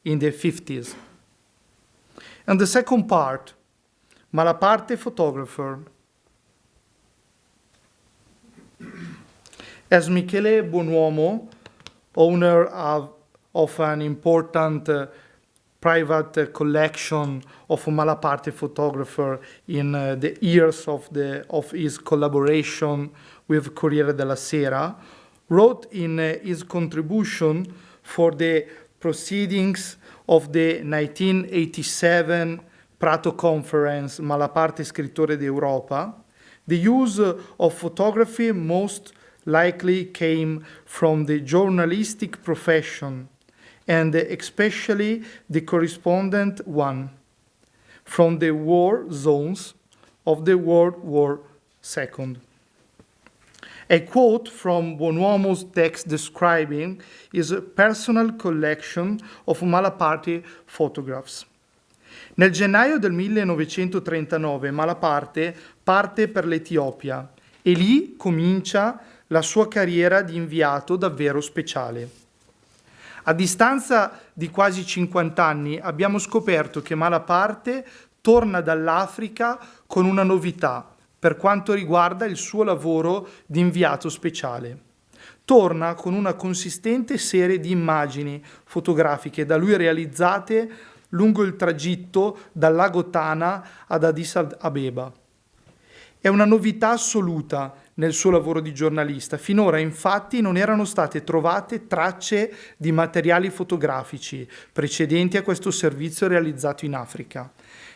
in the 50s. And the second part, Malaparte photographer. As Michele Buonuomo, owner of an important private collection of Malaparte photographer in the years of his collaboration with Corriere della Sera, wrote in his contribution for the proceedings of the 1987 Prato Conference Malaparte Scrittore d'Europa, the use of photography most likely came from the journalistic profession, and especially the correspondent one, from the war zones of the World War II. A quote from Buonuomo's text describing his personal collection of Malaparte photographs. Nel gennaio del 1939 Malaparte parte per l'Etiopia e lì comincia la sua carriera di inviato davvero speciale. A distanza di quasi 50 anni abbiamo scoperto che Malaparte torna dall'Africa con una novità per quanto riguarda il suo lavoro di inviato speciale. Torna con una consistente serie di immagini fotografiche da lui realizzate lungo il tragitto dal lago Tana ad Addis Abeba. È una novità assoluta nel suo lavoro di giornalista. Finora, infatti, non erano state trovate tracce di materiali fotografici precedenti a questo servizio realizzato in Africa.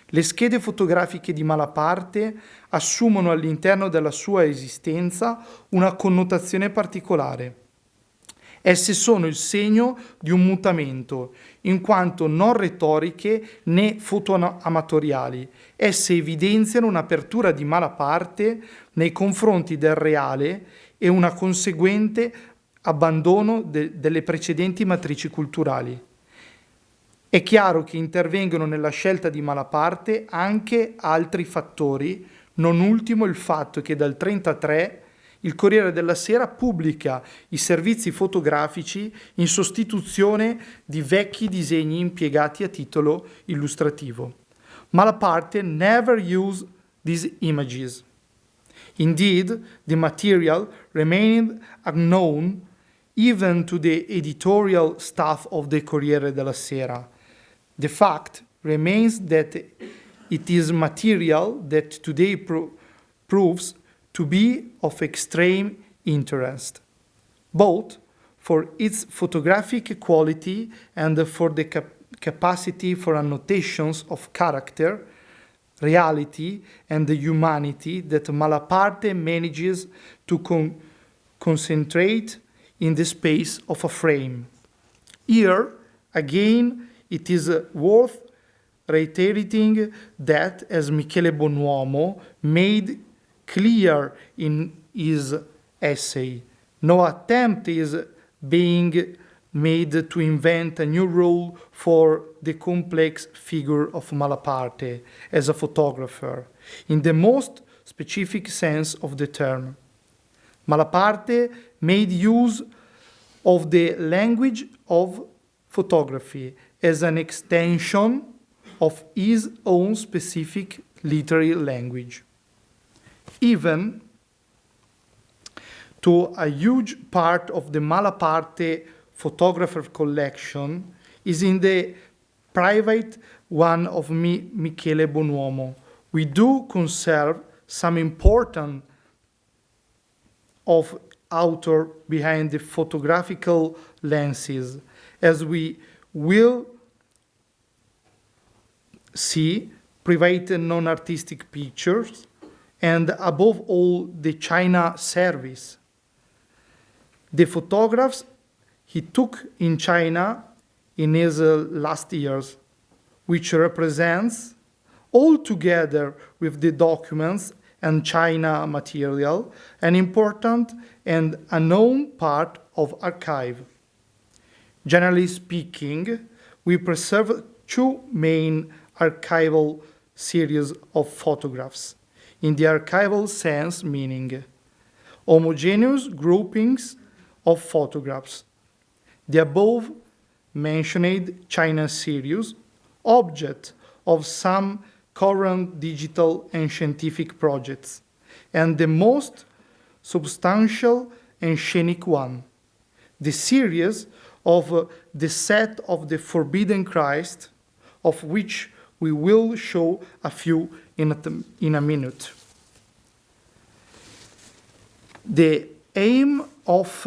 Le schede fotografiche di Malaparte assumono all'interno della sua esistenza una connotazione particolare. Esse sono il segno di un mutamento, in quanto non retoriche né fotoamatoriali. Esse evidenziano un'apertura di Malaparte nei confronti del reale e una conseguente abbandono delle precedenti matrici culturali. È chiaro che intervengono nella scelta di Malaparte anche altri fattori, non ultimo il fatto che dal 1933 il Corriere della Sera pubblica i servizi fotografici in sostituzione di vecchi disegni impiegati a titolo illustrativo. Malaparte never used these images. Indeed, the material remained unknown even to the editorial staff of the Corriere della Sera. The fact remains that it is material that today proves to be of extreme interest, both for its photographic quality and for the capacity for annotations of character, reality, and the humanity that Malaparte manages to concentrate in the space of a frame. Here, again, it is worth reiterating that, as Michele Bonuomo made clear in his essay, no attempt is being made to invent a new role for the complex figure of Malaparte as a photographer, in the most specific sense of the term. Malaparte made use of the language of photography as an extension of his own specific literary language. Even to a huge part of the Malaparte photographer collection is in the private one of Michele Bonuomo. We do conserve some important of author behind the photographical lenses, as we will see private and non-artistic pictures, and above all, the China service. The photographs he took in China in his last years, which represents, all together with the documents and China material, an important and unknown part of archive. Generally speaking, we preserve two main archival series of photographs, in the archival sense, meaning homogeneous groupings of photographs. The above mentioned China series, object of some current digital and scientific projects, and the most substantial and scenic one, the series of the set of the Forbidden Christ, of which we will show a few in a minute. The aim of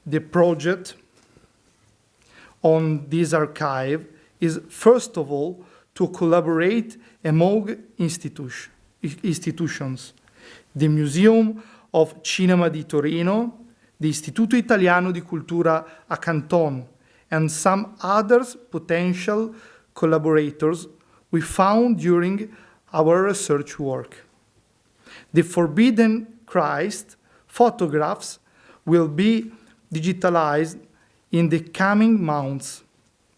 the project on this archive is, first of all, to collaborate among institutions. The Museum of Cinema di Torino, the Istituto Italiano di Cultura a Canton, and some others potential collaborators we found during our research work. The Forbidden Christ photographs will be digitalized in the coming months,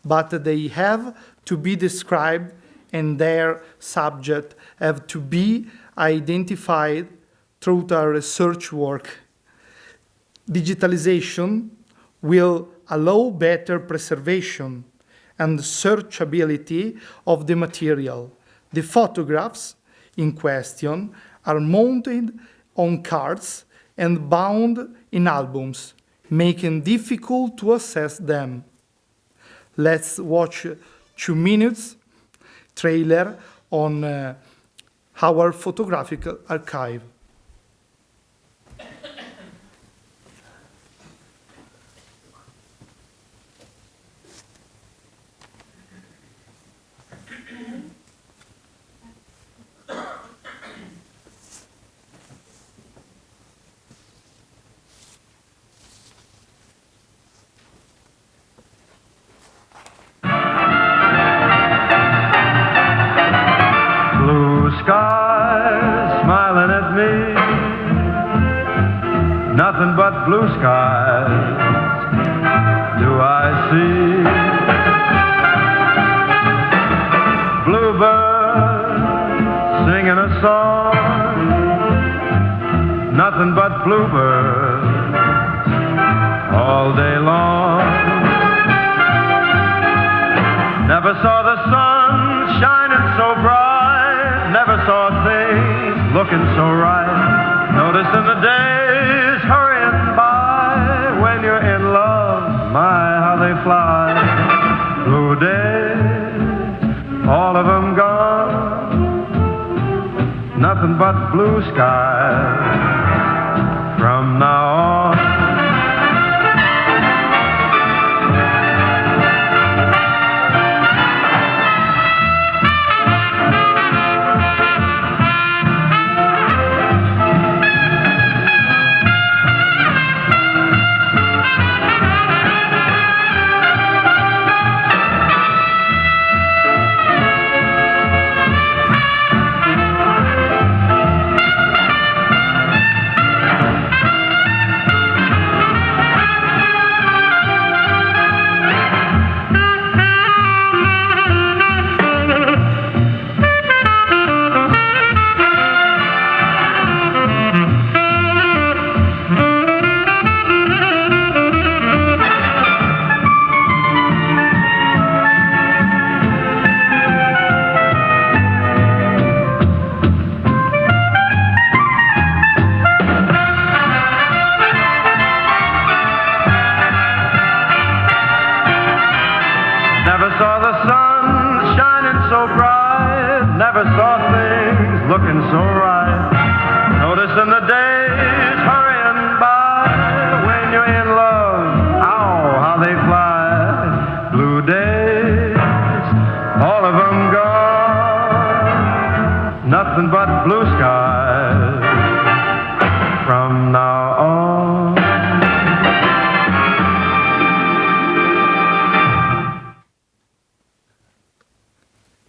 but they have to be described and their subject have to be identified through our research work. Digitalization will allow better preservation and searchability of the material. The photographs in question are mounted on cards and bound in albums, making difficult to assess them. Let's watch 2 minutes trailer on our photographic archive. Sky smiling at me, nothing but blue skies do I see. Bluebirds singing a song, nothing but bluebirds all day long. Never saw the sun shining so bright, never saw things looking so right. Noticing the days hurrying by, when you're in love, my, how they fly. Blue days, all of them gone, nothing but blue skies from now on.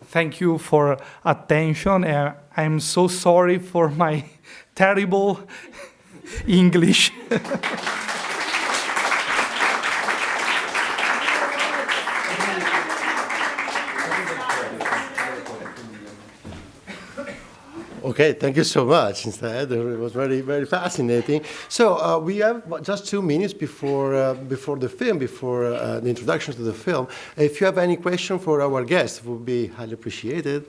Thank you for attention. I'm so sorry for my terrible English. Okay, thank you so much. Instead, it was very, very fascinating. So we have just 2 minutes before the film, before the introduction to the film. If you have any question for our guests, it would be highly appreciated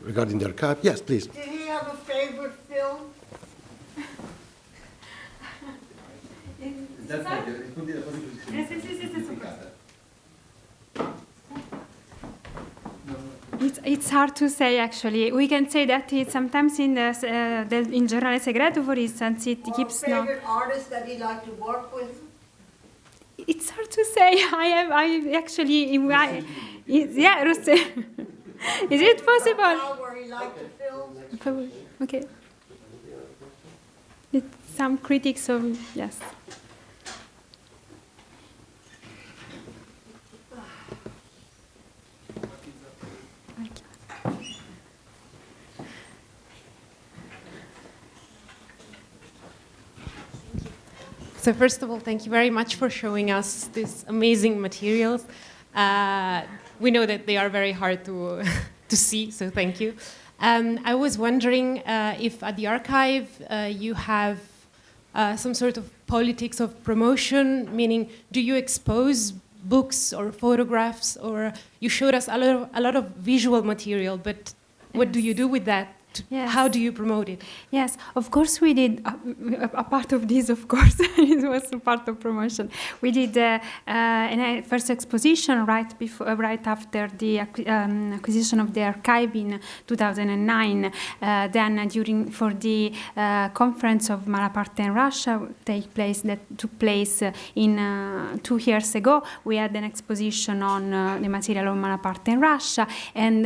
regarding the archive. Yes, please. Did he have a favorite film? It's hard to say, actually. We can say that it sometimes in Giornale Segreto, for instance, it keeps no. Favorite artist that he liked to work with? It's hard to say. I actually, yeah, Russe. Is it possible? Where he liked to film? Okay. Some critics of, yes. So first of all, thank you very much for showing us these amazing materials. We know that they are very hard to see, so thank you. I was wondering if at the archive you have some sort of politics of promotion, meaning do you expose books or photographs, or you showed us a lot of visual material, but what do you do with that? Yes. How do you promote it? Yes, of course we did. A part of this, of course, it was a part of promotion. We did a first exposition right after the acquisition of the archive in 2009. Then for the conference of Malaparte in Russia that took place in 2 years ago, we had an exposition on the material of Malaparte in Russia, and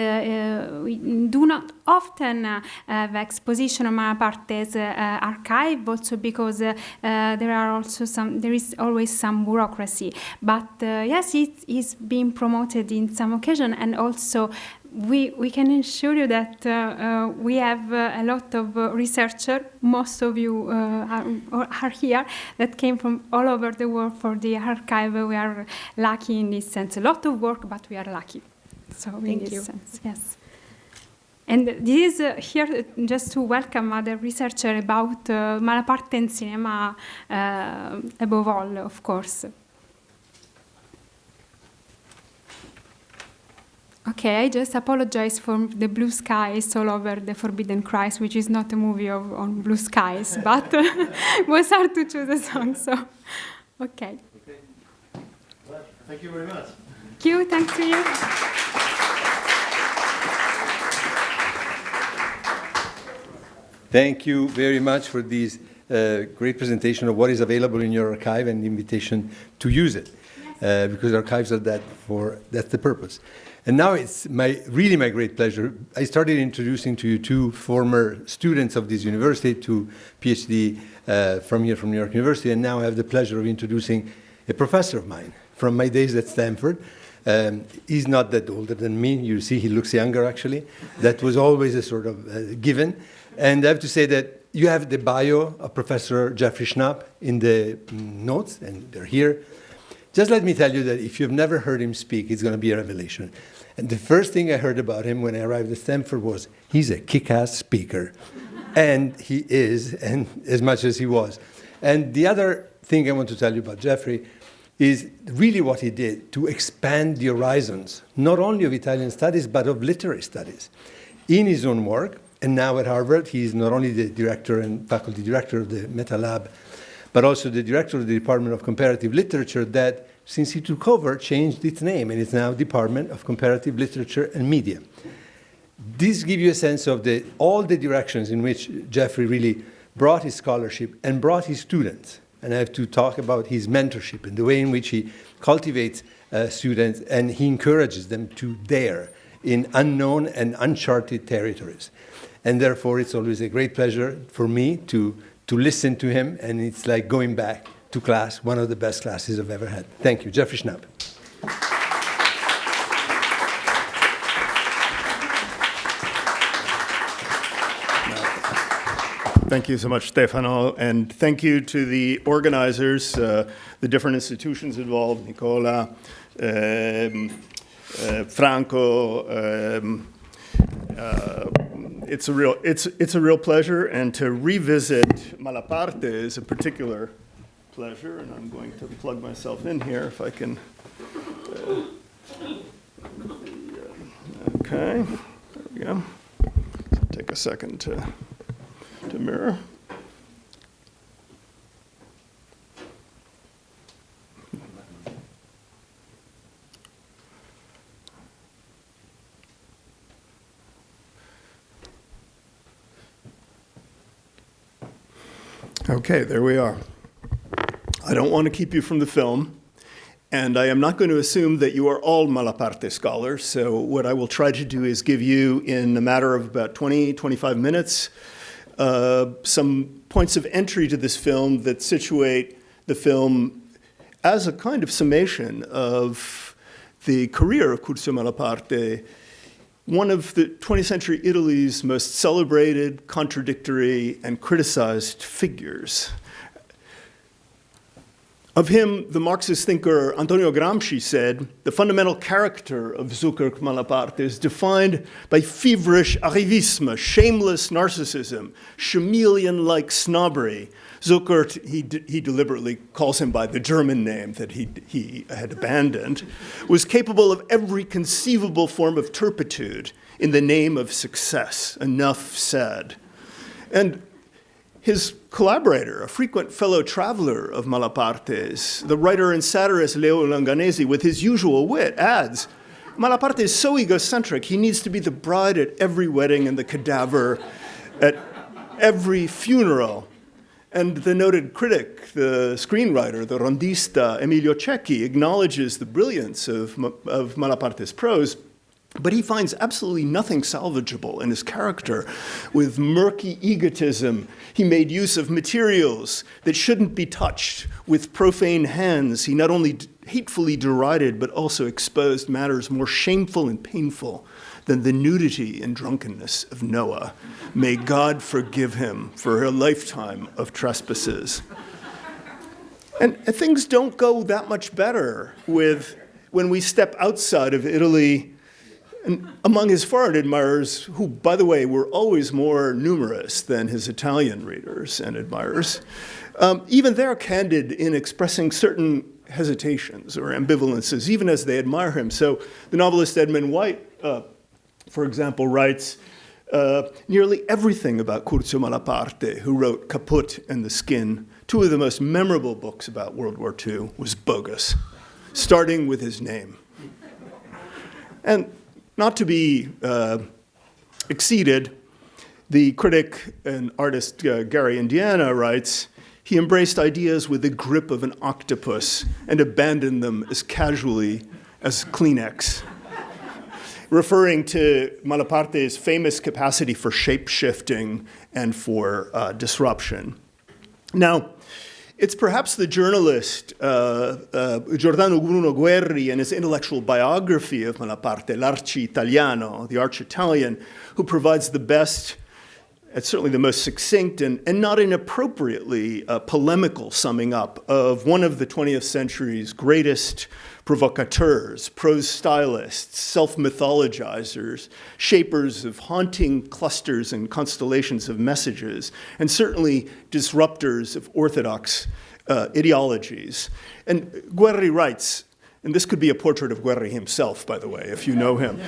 we do not often have exposition of Malaparte's archive, also because there is always some bureaucracy. But yes, it is being promoted in some occasion, and also we can assure you that we have a lot of researchers. Most of you are here that came from all over the world for the archive. We are lucky in this sense. A lot of work, but we are lucky. So in this sense, yes. And this is here just to welcome other researchers about Malaparte and cinema above all, of course. Okay, I just apologize for the blue skies all over the Forbidden Christ, which is not a movie on blue skies, but it was hard to choose a song, so okay. Well, thank you very much. Thank you, thanks to you. Thank you very much for this great presentation of what is available in your archive and the invitation to use it, because archives are that's the purpose. And now it's really my great pleasure. I started introducing to you two former students of this university, two PhD from here from New York University, and now I have the pleasure of introducing a professor of mine from my days at Stanford. He's not that older than me. You see, he looks younger, actually. That was always a sort of given. And I have to say that you have the bio of Professor Jeffrey Schnapp in the notes, and they're here. Just let me tell you that if you've never heard him speak, it's going to be a revelation. And the first thing I heard about him when I arrived at Stanford was, he's a kick-ass speaker. And he is, and as much as he was. And the other thing I want to tell you about Jeffrey is really what he did to expand the horizons, not only of Italian studies, but of literary studies. In his own work, and now at Harvard, he's not only the director and faculty director of the Meta Lab, but also the director of the Department of Comparative Literature that, since he took over, changed its name, and it's now Department of Comparative Literature and Media. This gives you a sense of all the directions in which Jeffrey really brought his scholarship and brought his students. And I have to talk about his mentorship and the way in which he cultivates students, and he encourages them to dare in unknown and uncharted territories. And therefore, it's always a great pleasure for me to listen to him, and it's like going back to class, one of the best classes I've ever had. Thank you. Jeffrey Schnapp. Thank you so much, Stefano, and thank you to the organizers, the different institutions involved, Nicola, Franco. It's a real pleasure, and to revisit Malaparte is a particular pleasure, and I'm going to plug myself in here if I can. Okay, there we go. Take a second to mirror. Okay, there we are. I don't want to keep you from the film, and I am not going to assume that you are all Malaparte scholars, so what I will try to do is give you, in a matter of about 20, 25 minutes, some points of entry to this film that situate the film as a kind of summation of the career of Curzio Malaparte, one of the 20th century Italy's most celebrated, contradictory, and criticized figures. Of him, the Marxist thinker Antonio Gramsci said, the fundamental character of Zucker Malaparte is defined by feverish arrivisme, shameless narcissism, chameleon-like snobbery. Zucker, he deliberately calls him by the German name that he had abandoned, was capable of every conceivable form of turpitude in the name of success. Enough said. And his collaborator, a frequent fellow traveler of Malaparte's, the writer and satirist Leo Langanesi, with his usual wit, adds, Malaparte is so egocentric, he needs to be the bride at every wedding and the cadaver at every funeral. And the noted critic, the screenwriter, the rondista, Emilio Cecchi, acknowledges the brilliance of Malaparte's prose, but he finds absolutely nothing salvageable in his character. With murky egotism, he made use of materials that shouldn't be touched. With profane hands, he not only hatefully derided, but also exposed matters more shameful and painful than the nudity and drunkenness of Noah. May God forgive him for a lifetime of trespasses. And things don't go that much better when we step outside of Italy And among his foreign admirers, who, by the way, were always more numerous than his Italian readers and admirers, even they're candid in expressing certain hesitations or ambivalences, even as they admire him. So the novelist Edmund White, for example, writes, nearly everything about Curzio Malaparte, who wrote Caput and the Skin, two of the most memorable books about World War II, was bogus, starting with his name. And not to be exceeded, the critic and artist Gary Indiana writes, he embraced ideas with the grip of an octopus and abandoned them as casually as Kleenex, referring to Malaparte's famous capacity for shape-shifting and for disruption. Now, it's perhaps the journalist Giordano Bruno Guerri in his intellectual biography of Malaparte, L'Archi-Italiano, the Arch-Italian, who provides the best, it's certainly the most succinct and not inappropriately polemical summing up of one of the 20th century's greatest provocateurs, prose stylists, self-mythologizers, shapers of haunting clusters and constellations of messages, and certainly disruptors of orthodox ideologies. And Guerri writes, and this could be a portrait of Guerri himself, by the way, if you know him.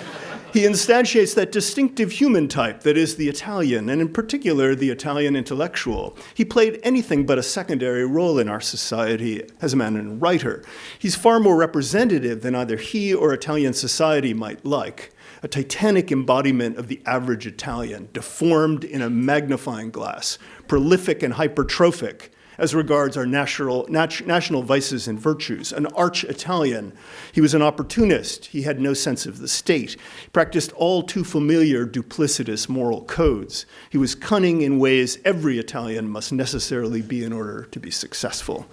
He instantiates that distinctive human type that is the Italian, and in particular, the Italian intellectual. He played anything but a secondary role in our society as a man and writer. He's far more representative than either he or Italian society might like. A titanic embodiment of the average Italian, deformed in a magnifying glass, prolific and hypertrophic, as regards our national vices and virtues. An arch-Italian. He was an opportunist. He had no sense of the state. He practiced all too familiar duplicitous moral codes. He was cunning in ways every Italian must necessarily be in order to be successful.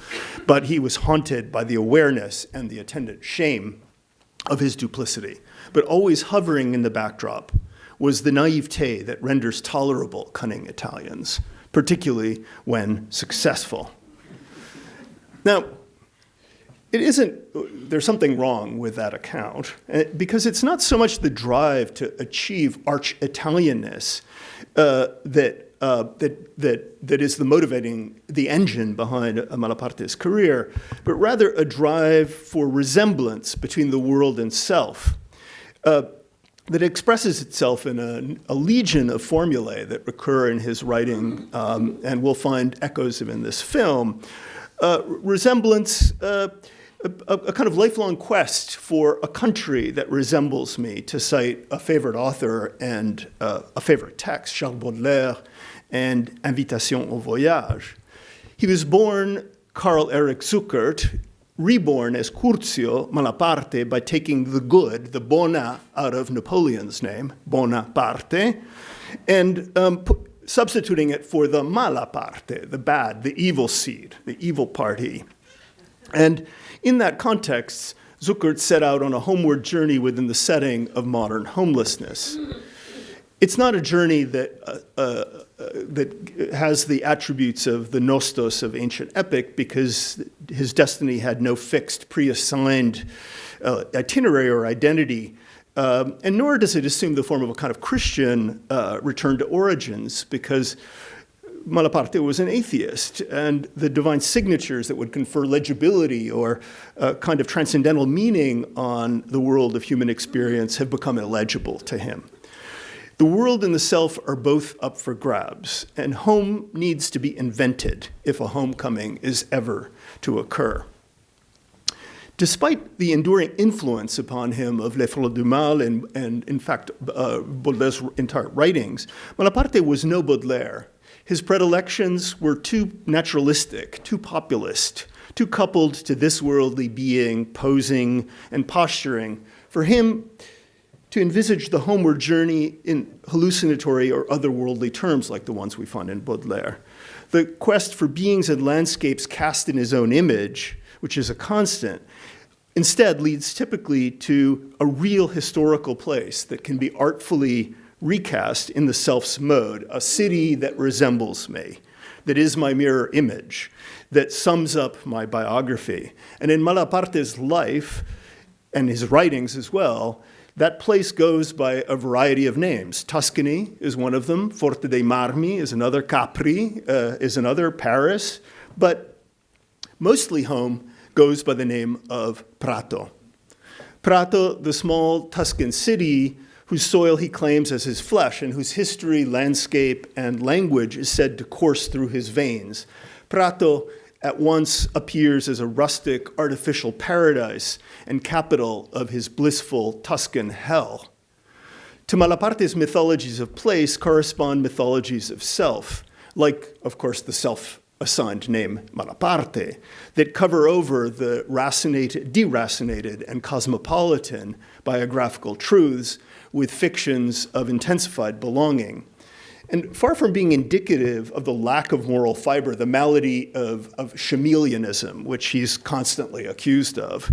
But he was haunted by the awareness and the attendant shame of his duplicity. But always hovering in the backdrop was the naivete that renders tolerable cunning Italians, particularly when successful. Now, there's something wrong with that account, because it's not so much the drive to achieve arch-Italianness that is the engine behind Malaparte's career, but rather a drive for resemblance between the world and self, that expresses itself in a legion of formulae that recur in his writing, and we'll find echoes of in this film. Resemblance, a kind of lifelong quest for a country that resembles me, to cite a favorite author and a favorite text, Charles Baudelaire and Invitation au Voyage. He was born Karl Erich Zuckert, reborn as Curzio Malaparte by taking the good, the bona, out of Napoleon's name, Bonaparte, and substituting it for the Malaparte, the bad, the evil seed, the evil party. And in that context, Zuckert set out on a homeward journey within the setting of modern homelessness. It's not a journey that has the attributes of the Nostos of ancient epic, because his destiny had no fixed, pre-assigned itinerary or identity, and nor does it assume the form of a kind of Christian return to origins, because Malaparte was an atheist, and the divine signatures that would confer legibility or kind of transcendental meaning on the world of human experience have become illegible to him. The world and the self are both up for grabs, and home needs to be invented if a homecoming is ever to occur. Despite the enduring influence upon him of Les Fleurs du Mal and in fact, Baudelaire's entire writings, Malaparte was no Baudelaire. His predilections were too naturalistic, too populist, too coupled to this worldly being, posing, and posturing. For him, to envisage the homeward journey in hallucinatory or otherworldly terms like the ones we find in Baudelaire. The quest for beings and landscapes cast in his own image, which is a constant, instead leads typically to a real historical place that can be artfully recast in the self's mode, a city that resembles me, that is my mirror image, that sums up my biography. And in Malaparte's life, and his writings as well, That place goes by a variety of names. Tuscany is one of them. Forte dei Marmi is another. Capri is another. Paris. But mostly home goes by the name of Prato. Prato, the small Tuscan city whose soil he claims as his flesh and whose history, landscape, and language is said to course through his veins. Prato at once appears as a rustic, artificial paradise and capital of his blissful Tuscan hell. To Malaparte's mythologies of place correspond mythologies of self, like, of course, the self-assigned name Malaparte, that cover over the deracinated and cosmopolitan biographical truths with fictions of intensified belonging. And far from being indicative of the lack of moral fiber, the malady of chameleonism, which he's constantly accused of,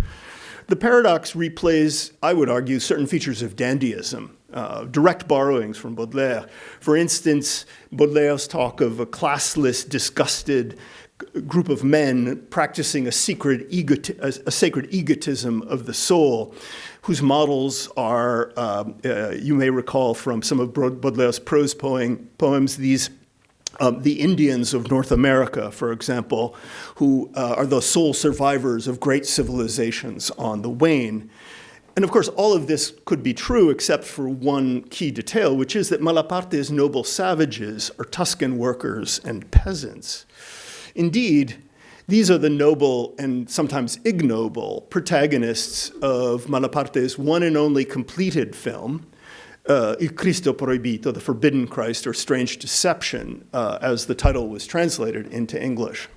the paradox replays, I would argue, certain features of dandyism, direct borrowings from Baudelaire. For instance, Baudelaire's talk of a classless, disgusted group of men practicing a sacred egotism of the soul, whose models are, you may recall from some of Baudelaire's prose poems, the Indians of North America, for example, who are the sole survivors of great civilizations on the wane. And of course, all of this could be true except for one key detail, which is that Malaparte's noble savages are Tuscan workers and peasants. Indeed, these are the noble and sometimes ignoble protagonists of Malaparte's one and only completed film, Il Cristo proibito, the Forbidden Christ, or Strange Deception, as the title was translated into English.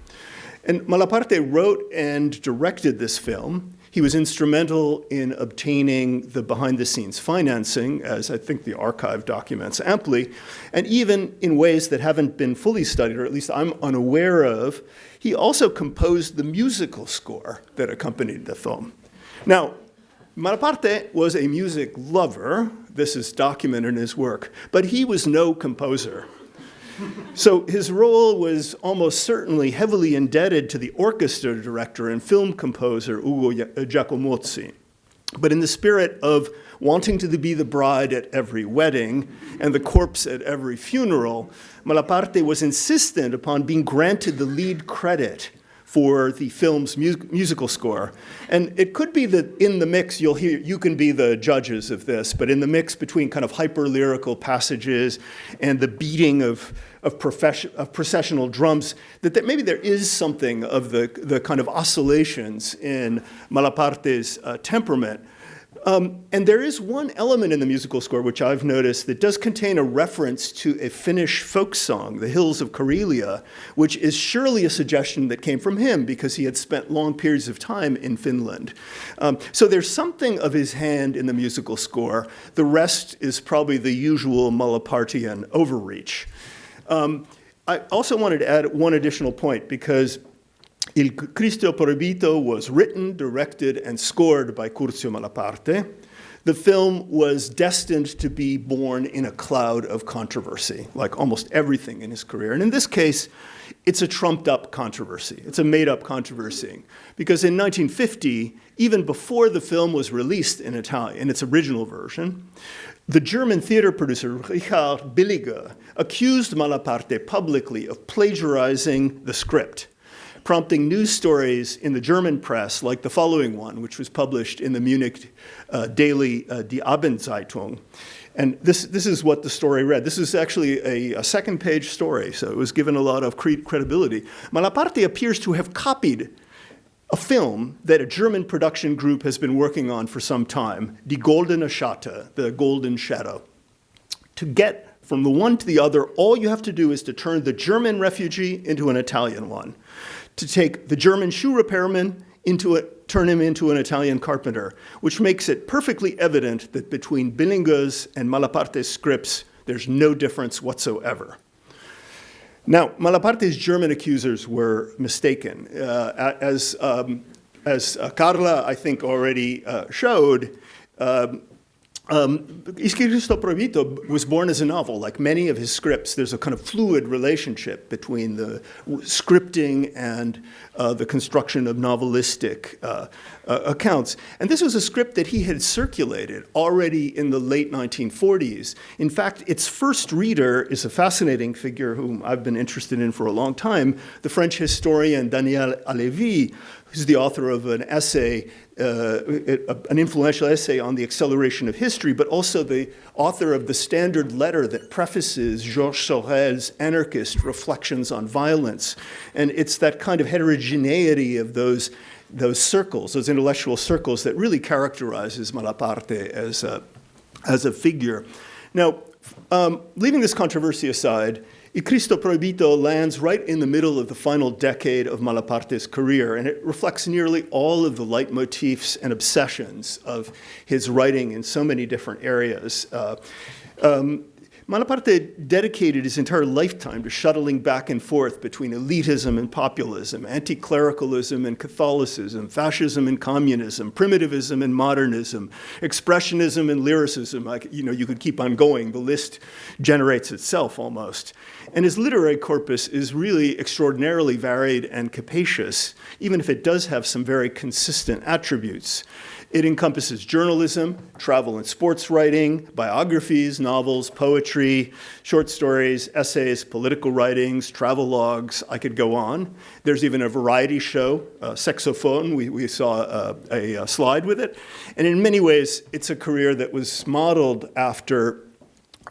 And Malaparte wrote and directed this film. He was instrumental in obtaining the behind-the-scenes financing, as I think the archive documents amply, and even in ways that haven't been fully studied, or at least I'm unaware of, he also composed the musical score that accompanied the film. Now, Malaparte was a music lover. This is documented in his work, but he was no composer. So his role was almost certainly heavily indebted to the orchestra director and film composer Ugo Giacomozzi. But in the spirit of wanting to be the bride at every wedding and the corpse at every funeral, Malaparte was insistent upon being granted the lead credit for the film's musical score. And it could be that in the mix, you can be the judges of this, but in the mix between kind of hyper-lyrical passages and the beating of processional drums, that maybe there is something of the kind of oscillations in Malaparte's temperament. And there is one element in the musical score which I've noticed that does contain a reference to a Finnish folk song, The Hills of Karelia, which is surely a suggestion that came from him because he had spent long periods of time in Finland. So there's something of his hand in the musical score. The rest is probably the usual Malapartean overreach. I also wanted to add one additional point because Il Cristo proibito was written, directed, and scored by Curzio Malaparte. The film was destined to be born in a cloud of controversy, like almost everything in his career. And in this case, it's a trumped-up controversy. It's a made-up controversy. Because in 1950, even before the film was released in Italian, in its original version, the German theater producer Richard Billiger accused Malaparte publicly of plagiarizing the script, prompting news stories in the German press, like the following one, which was published in the Munich daily Die Abendzeitung. And this is what the story read. This is actually a second-page story, so it was given a lot of credibility. Malaparte appears to have copied a film that a German production group has been working on for some time, Die Goldene Schatte, the Golden Shadow. To get from the one to the other, all you have to do is to turn the German refugee into an Italian one, to take the German shoe repairman turn him into an Italian carpenter, which makes it perfectly evident that between Billinger's and Malaparte's scripts, there's no difference whatsoever. Now, Malaparte's German accusers were mistaken. As Carla, I think, already showed, Cristo proibito was born as a novel. Like many of his scripts, there's a kind of fluid relationship between the scripting and the construction of novelistic accounts. And this was a script that he had circulated already in the late 1940s. In fact, its first reader is a fascinating figure whom I've been interested in for a long time, the French historian Daniel Halévy, who's the author of an essay, an influential essay on the acceleration of history, but also the author of the standard letter that prefaces Georges Sorel's anarchist reflections on violence. And it's that kind of heterogeneity of those circles, those intellectual circles, that really characterizes Malaparte as a figure. Now, leaving this controversy aside, Cristo proibito lands right in the middle of the final decade of Malaparte's career, and it reflects nearly all of the leitmotifs and obsessions of his writing in so many different areas. Malaparte dedicated his entire lifetime to shuttling back and forth between elitism and populism, anti-clericalism and Catholicism, fascism and communism, primitivism and modernism, expressionism and lyricism. You could keep on going. The list generates itself almost. And his literary corpus is really extraordinarily varied and capacious, even if it does have some very consistent attributes. It encompasses journalism, travel and sports writing, biographies, novels, poetry, short stories, essays, political writings, travel logs. I could go on. There's even a variety show, Sexophone. We saw a slide with it. And in many ways, it's a career that was modeled after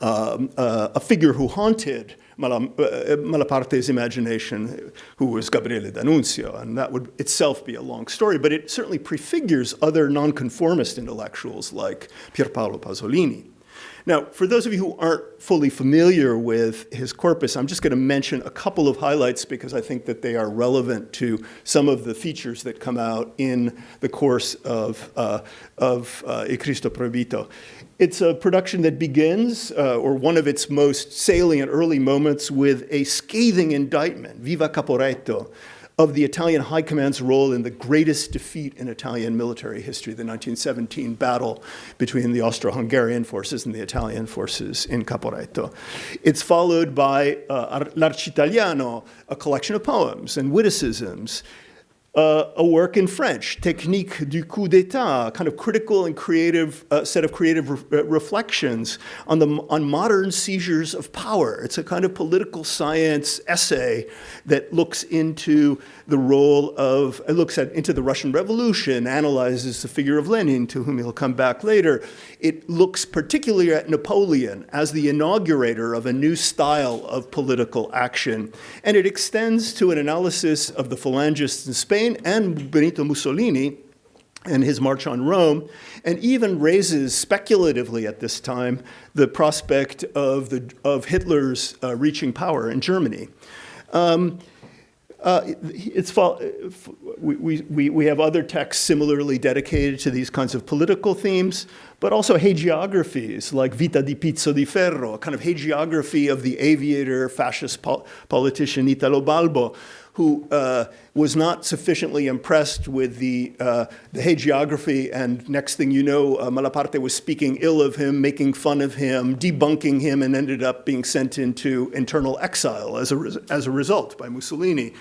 a figure who haunted Malaparte's imagination, who was Gabriele D'Annunzio, and that would itself be a long story, but it certainly prefigures other nonconformist intellectuals like Pierpaolo Pasolini. Now, for those of you who aren't fully familiar with his corpus, I'm just going to mention a couple of highlights because I think that they are relevant to some of the features that come out in the course of Cristo proibito. It's a production that begins, or one of its most salient early moments, with a scathing indictment, Viva Caporetto, of the Italian High Command's role in the greatest defeat in Italian military history, the 1917 battle between the Austro-Hungarian forces and the Italian forces in Caporetto. It's followed by L'Italiano, a collection of poems and witticisms, a work in French, Technique du coup d'État, a kind of critical and creative set of creative reflections on modern seizures of power. It's a kind of political science essay that looks into the role of, into the Russian Revolution, analyzes the figure of Lenin, to whom he'll come back later. It looks particularly at Napoleon as the inaugurator of a new style of political action. And it extends to an analysis of the phalangists in Spain and Benito Mussolini and his march on Rome, and even raises speculatively at this time the prospect of Hitler's reaching power in Germany. We have other texts similarly dedicated to these kinds of political themes, but also hagiographies like Vita di Pizzo di Ferro, a kind of hagiography of the aviator, fascist politician Italo Balbo, who was not sufficiently impressed with the hagiography, and next thing you know, Malaparte was speaking ill of him, making fun of him, debunking him, and ended up being sent into internal exile as a result by Mussolini.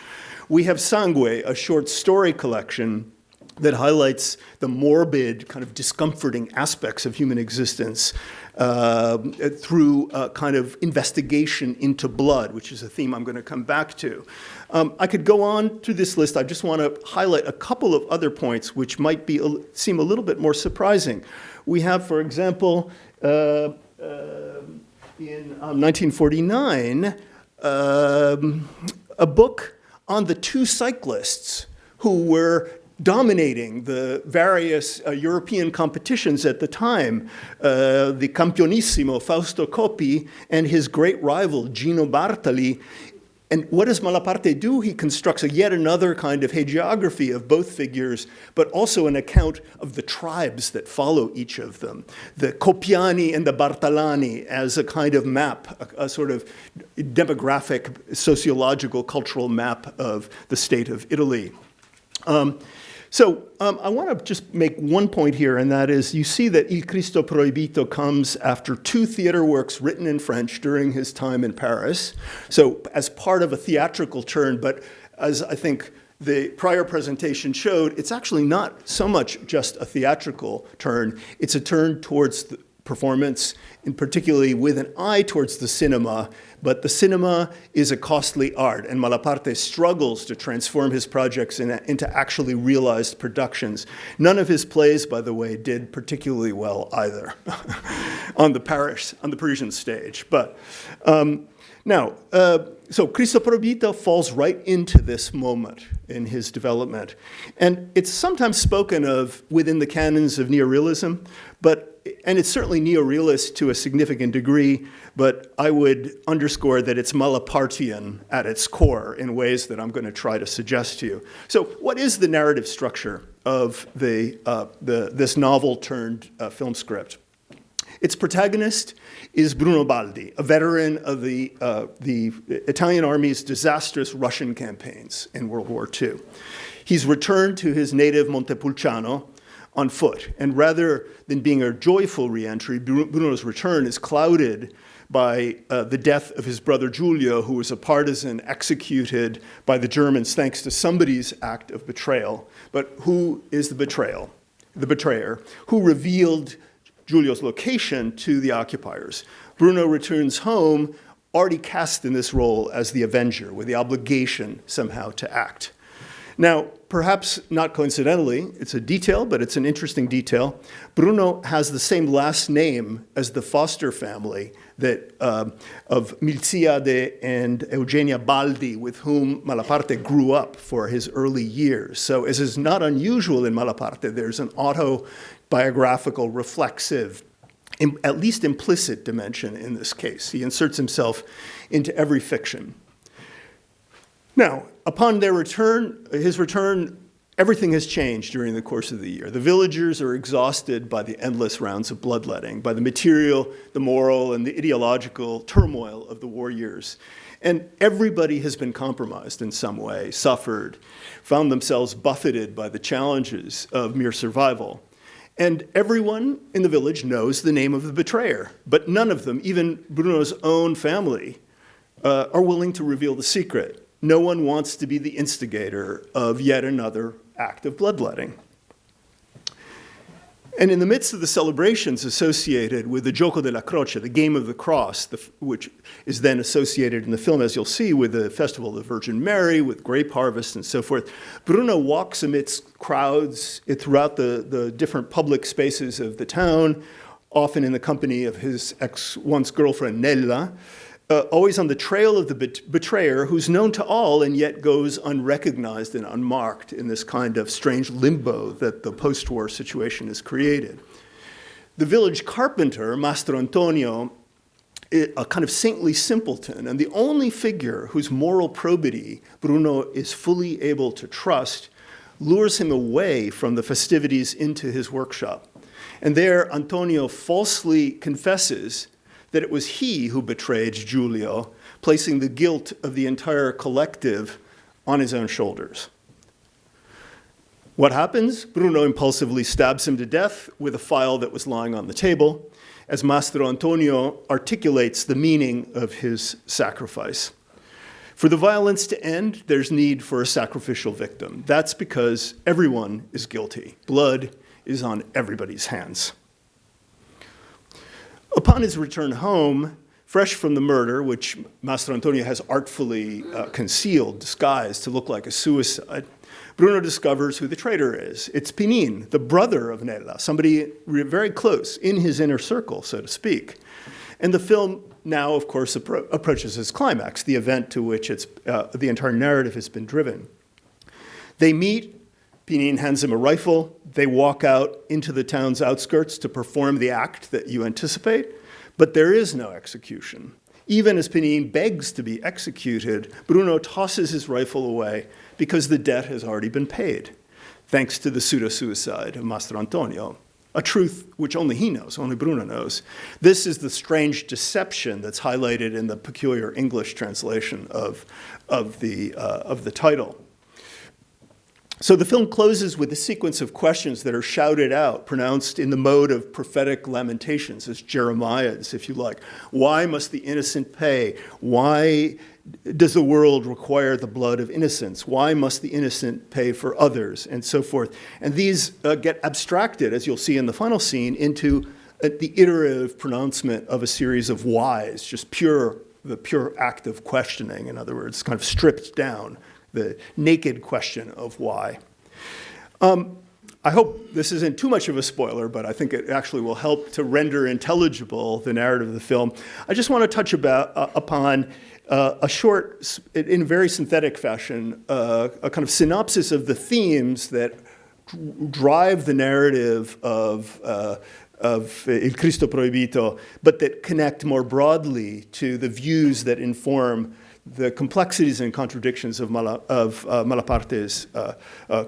We have Sangue, a short story collection that highlights the morbid, kind of discomforting aspects of human existence through a kind of investigation into blood, which is a theme I'm going to come back to. I could go on through this list. I just want to highlight a couple of other points which might seem a little bit more surprising. We have, for example, in 1949, a book on the two cyclists who were dominating the various European competitions at the time, the Campionissimo Fausto Coppi and his great rival Gino Bartali. And what does Malaparte do? He constructs yet another kind of hagiography of both figures, but also an account of the tribes that follow each of them, the Coppiani and the Bartolani, as a kind of map, a sort of demographic, sociological, cultural map of the state of Italy. So I want to just make one point here, and that is you see that Il Cristo proibito comes after 2 theater works written in French during his time in Paris. So as part of a theatrical turn, but as I think the prior presentation showed, it's actually not so much just a theatrical turn. It's a turn towards the performance, and particularly with an eye towards the cinema. But the cinema is a costly art, and Malaparte struggles to transform his projects into actually realized productions. None of his plays, by the way, did particularly well either on the Parisian stage. But so Cristo proibito falls right into this moment in his development. And it's sometimes spoken of within the canons of neorealism, and it's certainly neorealist to a significant degree, but I would underscore that it's Malapartian at its core in ways that I'm going to try to suggest to you. So what is the narrative structure of this novel-turned film script? Its protagonist is Bruno Baldi, a veteran of the Italian army's disastrous Russian campaigns in World War II. He's returned to his native Montepulciano on foot, and rather than being a joyful reentry, Bruno's return is clouded by the death of his brother Giulio, who was a partisan executed by the Germans thanks to somebody's act of betrayal. But who is the betrayer? Who revealed Giulio's location to the occupiers? Bruno returns home already cast in this role as the avenger, with the obligation somehow to act. Now, perhaps not coincidentally, it's a detail, but it's an interesting detail. Bruno has the same last name as the foster family of Milziade and Eugenia Baldi, with whom Malaparte grew up for his early years. So as is not unusual in Malaparte, there's an autobiographical, reflexive, at least implicit dimension in this case. He inserts himself into every fiction. Now, upon his return, everything has changed during the course of the year. The villagers are exhausted by the endless rounds of bloodletting, by the material, the moral, and the ideological turmoil of the war years. And everybody has been compromised in some way, suffered, found themselves buffeted by the challenges of mere survival. And everyone in the village knows the name of the betrayer, but none of them, even Bruno's own family, are willing to reveal the secret. No one wants to be the instigator of yet another act of bloodletting. And in the midst of the celebrations associated with the Gioco della Croce, the game of the cross, which is then associated in the film, as you'll see, with the Festival of the Virgin Mary, with grape harvest and so forth, Bruno walks amidst crowds throughout the different public spaces of the town, often in the company of his once girlfriend Nella, always on the trail of the betrayer, who's known to all and yet goes unrecognized and unmarked in this kind of strange limbo that the post-war situation has created. The village carpenter, Mastro Antonio, a kind of saintly simpleton, and the only figure whose moral probity Bruno is fully able to trust, lures him away from the festivities into his workshop. And there, Antonio falsely confesses that it was he who betrayed Giulio, placing the guilt of the entire collective on his own shoulders. What happens? Bruno impulsively stabs him to death with a file that was lying on the table, as Mastro Antonio articulates the meaning of his sacrifice. For the violence to end, there's need for a sacrificial victim. That's because everyone is guilty. Blood is on everybody's hands. Upon his return home, fresh from the murder, which Mastro Antonio has artfully concealed, disguised to look like a suicide, Bruno discovers who the traitor is. It's Pinin, the brother of Nella, somebody very close, in his inner circle, so to speak. And the film now, of course, approaches its climax, the event to which the entire narrative has been driven. They meet. Pinin hands him a rifle. They walk out into the town's outskirts to perform the act that you anticipate, but there is no execution. Even as Pinin begs to be executed, Bruno tosses his rifle away because the debt has already been paid, thanks to the pseudo-suicide of Mastro Antonio, a truth which only he knows, only Bruno knows. This is the strange deception that's highlighted in the peculiar English translation of the title. So the film closes with a sequence of questions that are shouted out, pronounced in the mode of prophetic lamentations, as Jeremiah's, if you like. Why must the innocent pay? Why does the world require the blood of innocents? Why must the innocent pay for others? And so forth. And these get abstracted, as you'll see in the final scene, into the iterative pronouncement of a series of whys, just the pure act of questioning, in other words, kind of stripped down, the naked question of why. I hope this isn't too much of a spoiler, but I think it actually will help to render intelligible the narrative of the film. I just want to touch upon a short, in a very synthetic fashion, a kind of synopsis of the themes that drive the narrative of Il Cristo proibito, but that connect more broadly to the views that inform the complexities and contradictions of Malaparte's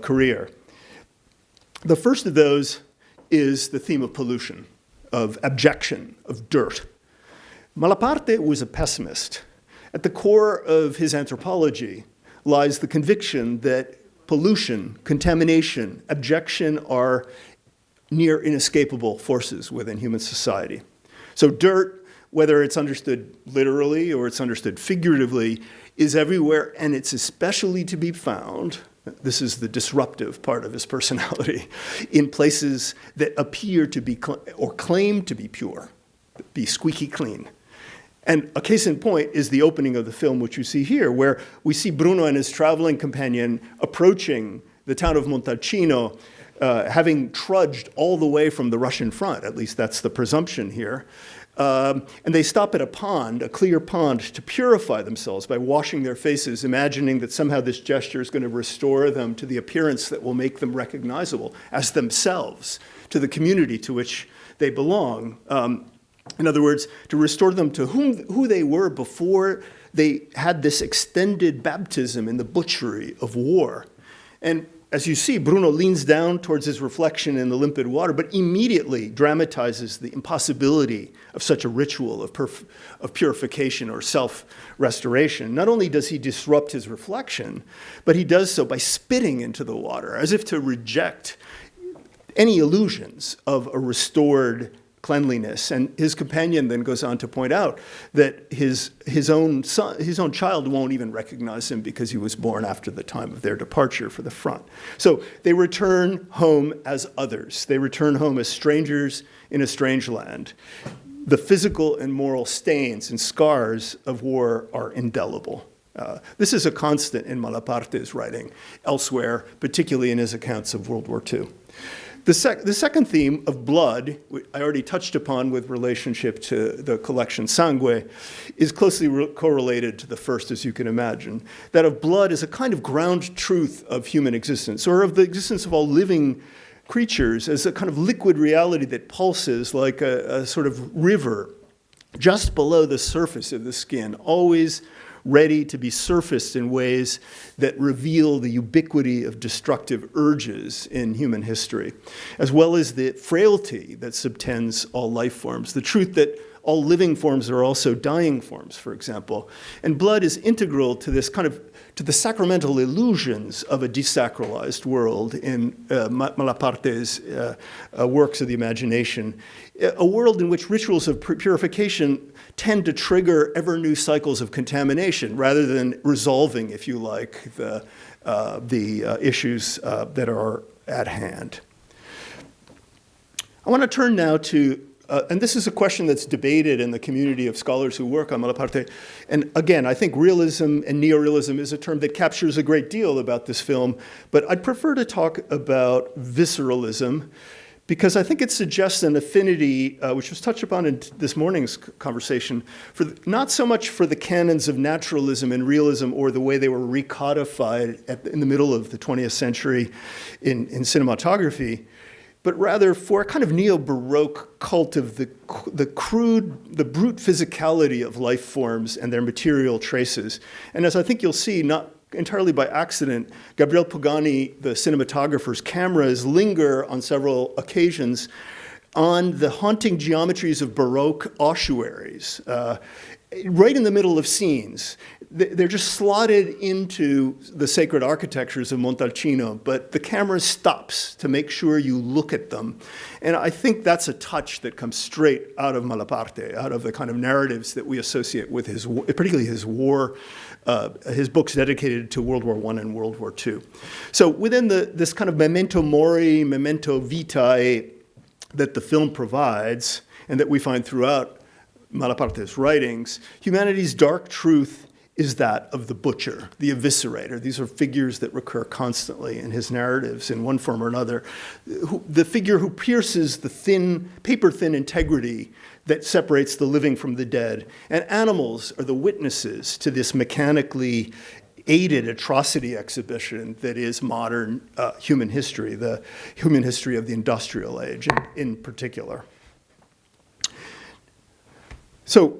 career. The first of those is the theme of pollution, of abjection, of dirt. Malaparte was a pessimist. At the core of his anthropology lies the conviction that pollution, contamination, abjection are near inescapable forces within human society. So dirt, whether it's understood literally or it's understood figuratively, is everywhere, and it's especially to be found, this is the disruptive part of his personality, in places that appear to be, or claim to be pure, be squeaky clean. And a case in point is the opening of the film, which you see here, where we see Bruno and his traveling companion approaching the town of Montalcino, having trudged all the way from the Russian front, at least that's the presumption here. And they stop at a pond, a clear pond, to purify themselves by washing their faces, imagining that somehow this gesture is going to restore them to the appearance that will make them recognizable as themselves, to the community to which they belong. In other words, to restore them to who they were before they had this extended baptism in the butchery of war. And as you see, Bruno leans down towards his reflection in the limpid water, but immediately dramatizes the impossibility of such a ritual of purification or self-restoration. Not only does he disrupt his reflection, but he does so by spitting into the water, as if to reject any illusions of a restored cleanliness. And his companion then goes on to point out that his own child won't even recognize him because he was born after the time of their departure for the front. So they return home as others. They return home as strangers in a strange land. The physical and moral stains and scars of war are indelible. This is a constant in Malaparte's writing elsewhere, particularly in his accounts of World War II. The second theme of blood, I already touched upon with relationship to the collection Sangue, is closely correlated to the first, as you can imagine. That of blood is a kind of ground truth of human existence, or of the existence of all living creatures as a kind of liquid reality that pulses like a sort of river just below the surface of the skin, always ready to be surfaced in ways that reveal the ubiquity of destructive urges in human history, as well as the frailty that subtends all life forms, the truth that all living forms are also dying forms, for example. And blood is integral to this kind of, to the sacramental illusions of a desacralized world in Malaparte's works of the imagination, a world in which rituals of purification tend to trigger ever new cycles of contamination rather than resolving, if you like, the issues that are at hand. I want to turn now to, and this is a question that's debated in the community of scholars who work on Malaparte. And again, I think realism and neorealism is a term that captures a great deal about this film, but I'd prefer to talk about visceralism, because I think it suggests an affinity, which was touched upon in this morning's conversation, for not so much for the canons of naturalism and realism or the way they were recodified in the middle of the 20th century in cinematography, but rather for a kind of neo-Baroque cult of the brute physicality of life forms and their material traces. And as I think you'll see, not entirely by accident, Gabriel Pagani, the cinematographer's cameras linger on several occasions on the haunting geometries of Baroque ossuaries. right in the middle of scenes. They're just slotted into the sacred architectures of Montalcino, but the camera stops to make sure you look at them. And I think that's a touch that comes straight out of Malaparte, out of the kind of narratives that we associate with his, particularly his war, his books dedicated to World War I and World War II. So within this kind of memento mori, memento vitae that the film provides, and that we find throughout Malaparte's writings, humanity's dark truth is that of the butcher, the eviscerator. These are figures that recur constantly in his narratives in one form or another. The figure who pierces the thin, paper-thin integrity that separates the living from the dead. And animals are the witnesses to this mechanically aided atrocity exhibition that is modern human history, the human history of the industrial age in particular. So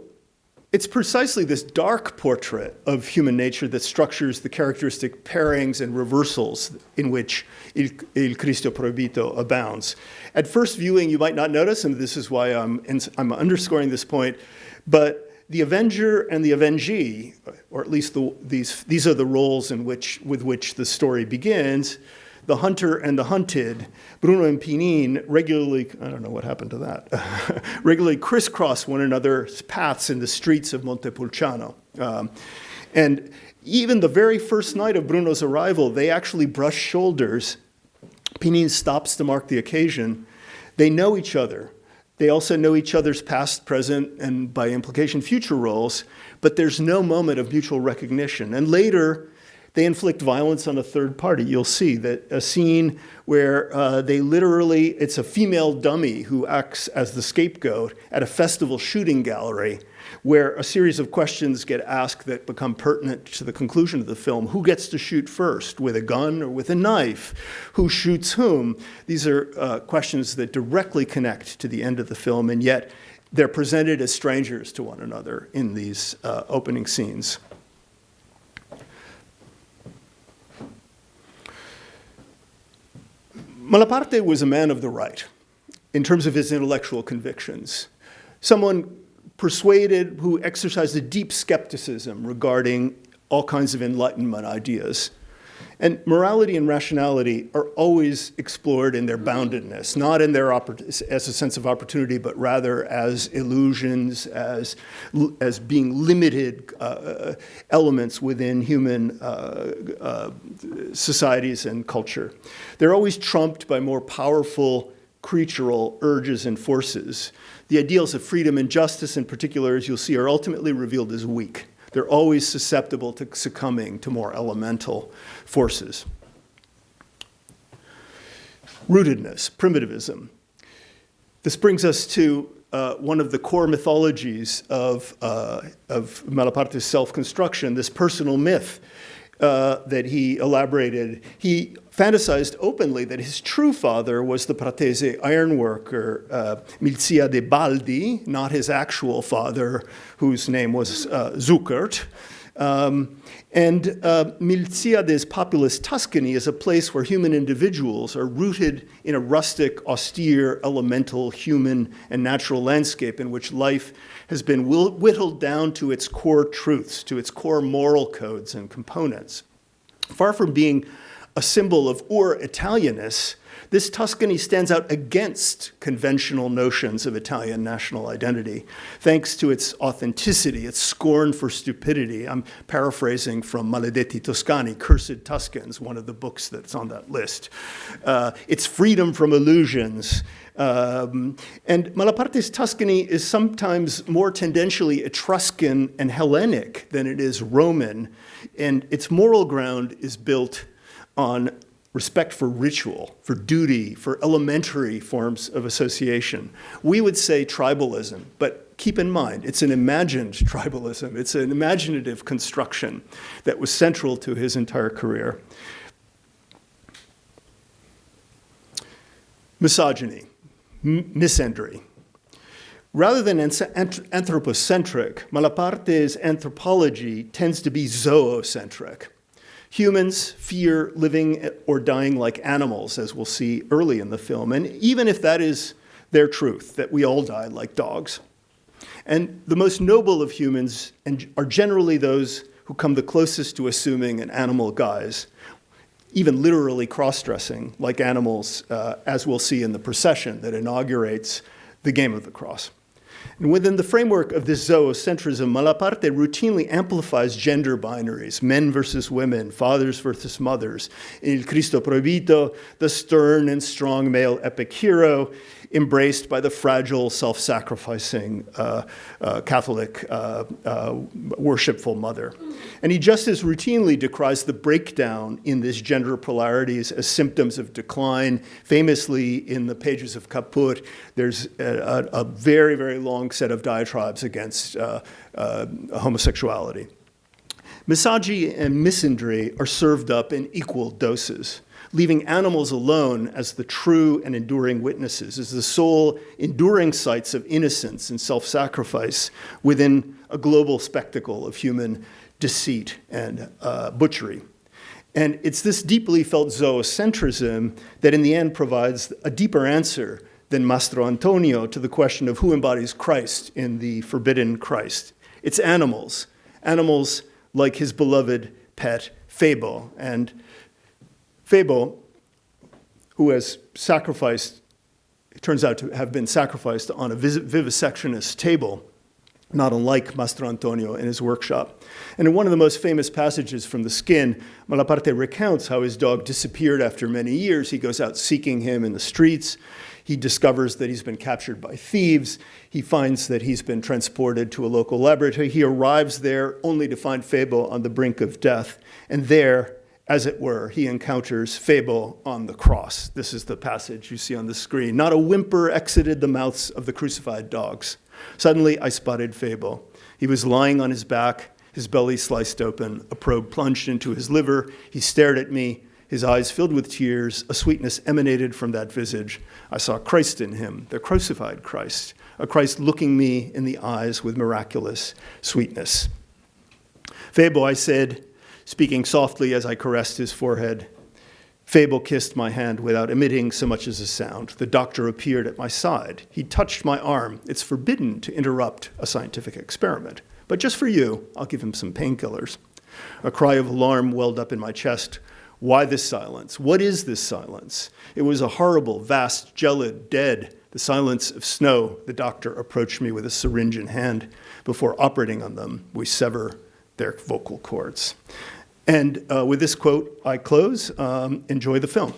it's precisely this dark portrait of human nature that structures the characteristic pairings and reversals in which Il Cristo proibito abounds. At first viewing, you might not notice, and this is why I'm underscoring this point, but the avenger and the avengee, or at least these are the roles with which the story begins. The hunter and the hunted, Bruno and Pinin, regularly, I don't know what happened to that, regularly crisscross one another's paths in the streets of Montepulciano. And even the very first night of Bruno's arrival, they actually brush shoulders. Pinin stops to mark the occasion. They know each other. They also know each other's past, present, and by implication, future roles, but there's no moment of mutual recognition. And later, they inflict violence on a third party. You'll see that a scene where it's a female dummy who acts as the scapegoat at a festival shooting gallery, where a series of questions get asked that become pertinent to the conclusion of the film. Who gets to shoot first, with a gun or with a knife? Who shoots whom? These are questions that directly connect to the end of the film, and yet they're presented as strangers to one another in these opening scenes. Malaparte was a man of the right in terms of his intellectual convictions. Someone persuaded who exercised a deep skepticism regarding all kinds of Enlightenment ideas. And morality and rationality are always explored in their boundedness, not in their as a sense of opportunity, but rather as illusions, as being limited elements within human societies and culture. They're always trumped by more powerful creatural urges and forces. The ideals of freedom and justice in particular, as you'll see, are ultimately revealed as weak. They're always susceptible to succumbing to more elemental forces. Rootedness, primitivism. This brings us to one of the core mythologies of Malaparte's self-construction, this personal myth that he elaborated. He fantasized openly that his true father was the Pratese ironworker, Milzia de Baldi, not his actual father, whose name was Zuckert. And Milziade's populous Tuscany is a place where human individuals are rooted in a rustic, austere, elemental, human, and natural landscape in which life has been whittled down to its core truths, to its core moral codes and components. Far from being a symbol of Italianness, this Tuscany stands out against conventional notions of Italian national identity, thanks to its authenticity, its scorn for stupidity. I'm paraphrasing from Maledetti Toscani, Cursed Tuscans, one of the books that's on that list. Its freedom from illusions. And Malaparte's Tuscany is sometimes more tendentially Etruscan and Hellenic than it is Roman, and its moral ground is built on respect for ritual, for duty, for elementary forms of association. We would say tribalism, but keep in mind, it's an imagined tribalism. It's an imaginative construction that was central to his entire career. Misogyny, misandry. Rather than anthropocentric, Malaparte's anthropology tends to be zoocentric. Humans fear living or dying like animals, as we'll see early in the film, and even if that is their truth, that we all die like dogs. And the most noble of humans are generally those who come the closest to assuming an animal guise, even literally cross-dressing like animals, as we'll see in the procession that inaugurates the game of the cross. And within the framework of this zoocentrism, Malaparte routinely amplifies gender binaries, men versus women, fathers versus mothers. In Il Cristo proibito, the stern and strong male epic hero, embraced by the fragile, self-sacrificing Catholic worshipful mother. And he just as routinely decries the breakdown in these gender polarities as symptoms of decline. Famously, in the pages of Caput, there's a very, very long set of diatribes against homosexuality. Misogyny and misandry are served up in equal doses, leaving animals alone as the true and enduring witnesses, as the sole enduring sites of innocence and self-sacrifice within a global spectacle of human deceit and butchery. And it's this deeply felt zoocentrism that in the end provides a deeper answer than Mastro Antonio to the question of who embodies Christ in the forbidden Christ. It's animals like his beloved pet Febo. And Febo, who has sacrificed, turns out to have been sacrificed on a vivisectionist table, not unlike Mastro Antonio in his workshop. And in one of the most famous passages from The Skin, Malaparte recounts how his dog disappeared after many years. He goes out seeking him in the streets. He discovers that he's been captured by thieves. He finds that he's been transported to a local laboratory. He arrives there only to find Febo on the brink of death. And there, as it were, he encounters Febo on the cross. This is the passage you see on the screen. Not a whimper exited the mouths of the crucified dogs. Suddenly, I spotted Febo. He was lying on his back, his belly sliced open, a probe plunged into his liver. He stared at me, his eyes filled with tears. A sweetness emanated from that visage. I saw Christ in him, the crucified Christ, a Christ looking me in the eyes with miraculous sweetness. Febo, I said, speaking softly as I caressed his forehead. Febo kissed my hand without emitting so much as a sound. The doctor appeared at my side. He touched my arm. It's forbidden to interrupt a scientific experiment. But just for you, I'll give him some painkillers. A cry of alarm welled up in my chest. Why this silence? What is this silence? It was a horrible, vast, gelid, dead, the silence of snow. The doctor approached me with a syringe in hand. Before operating on them, we sever their vocal cords. And with this quote, I close. Enjoy the film.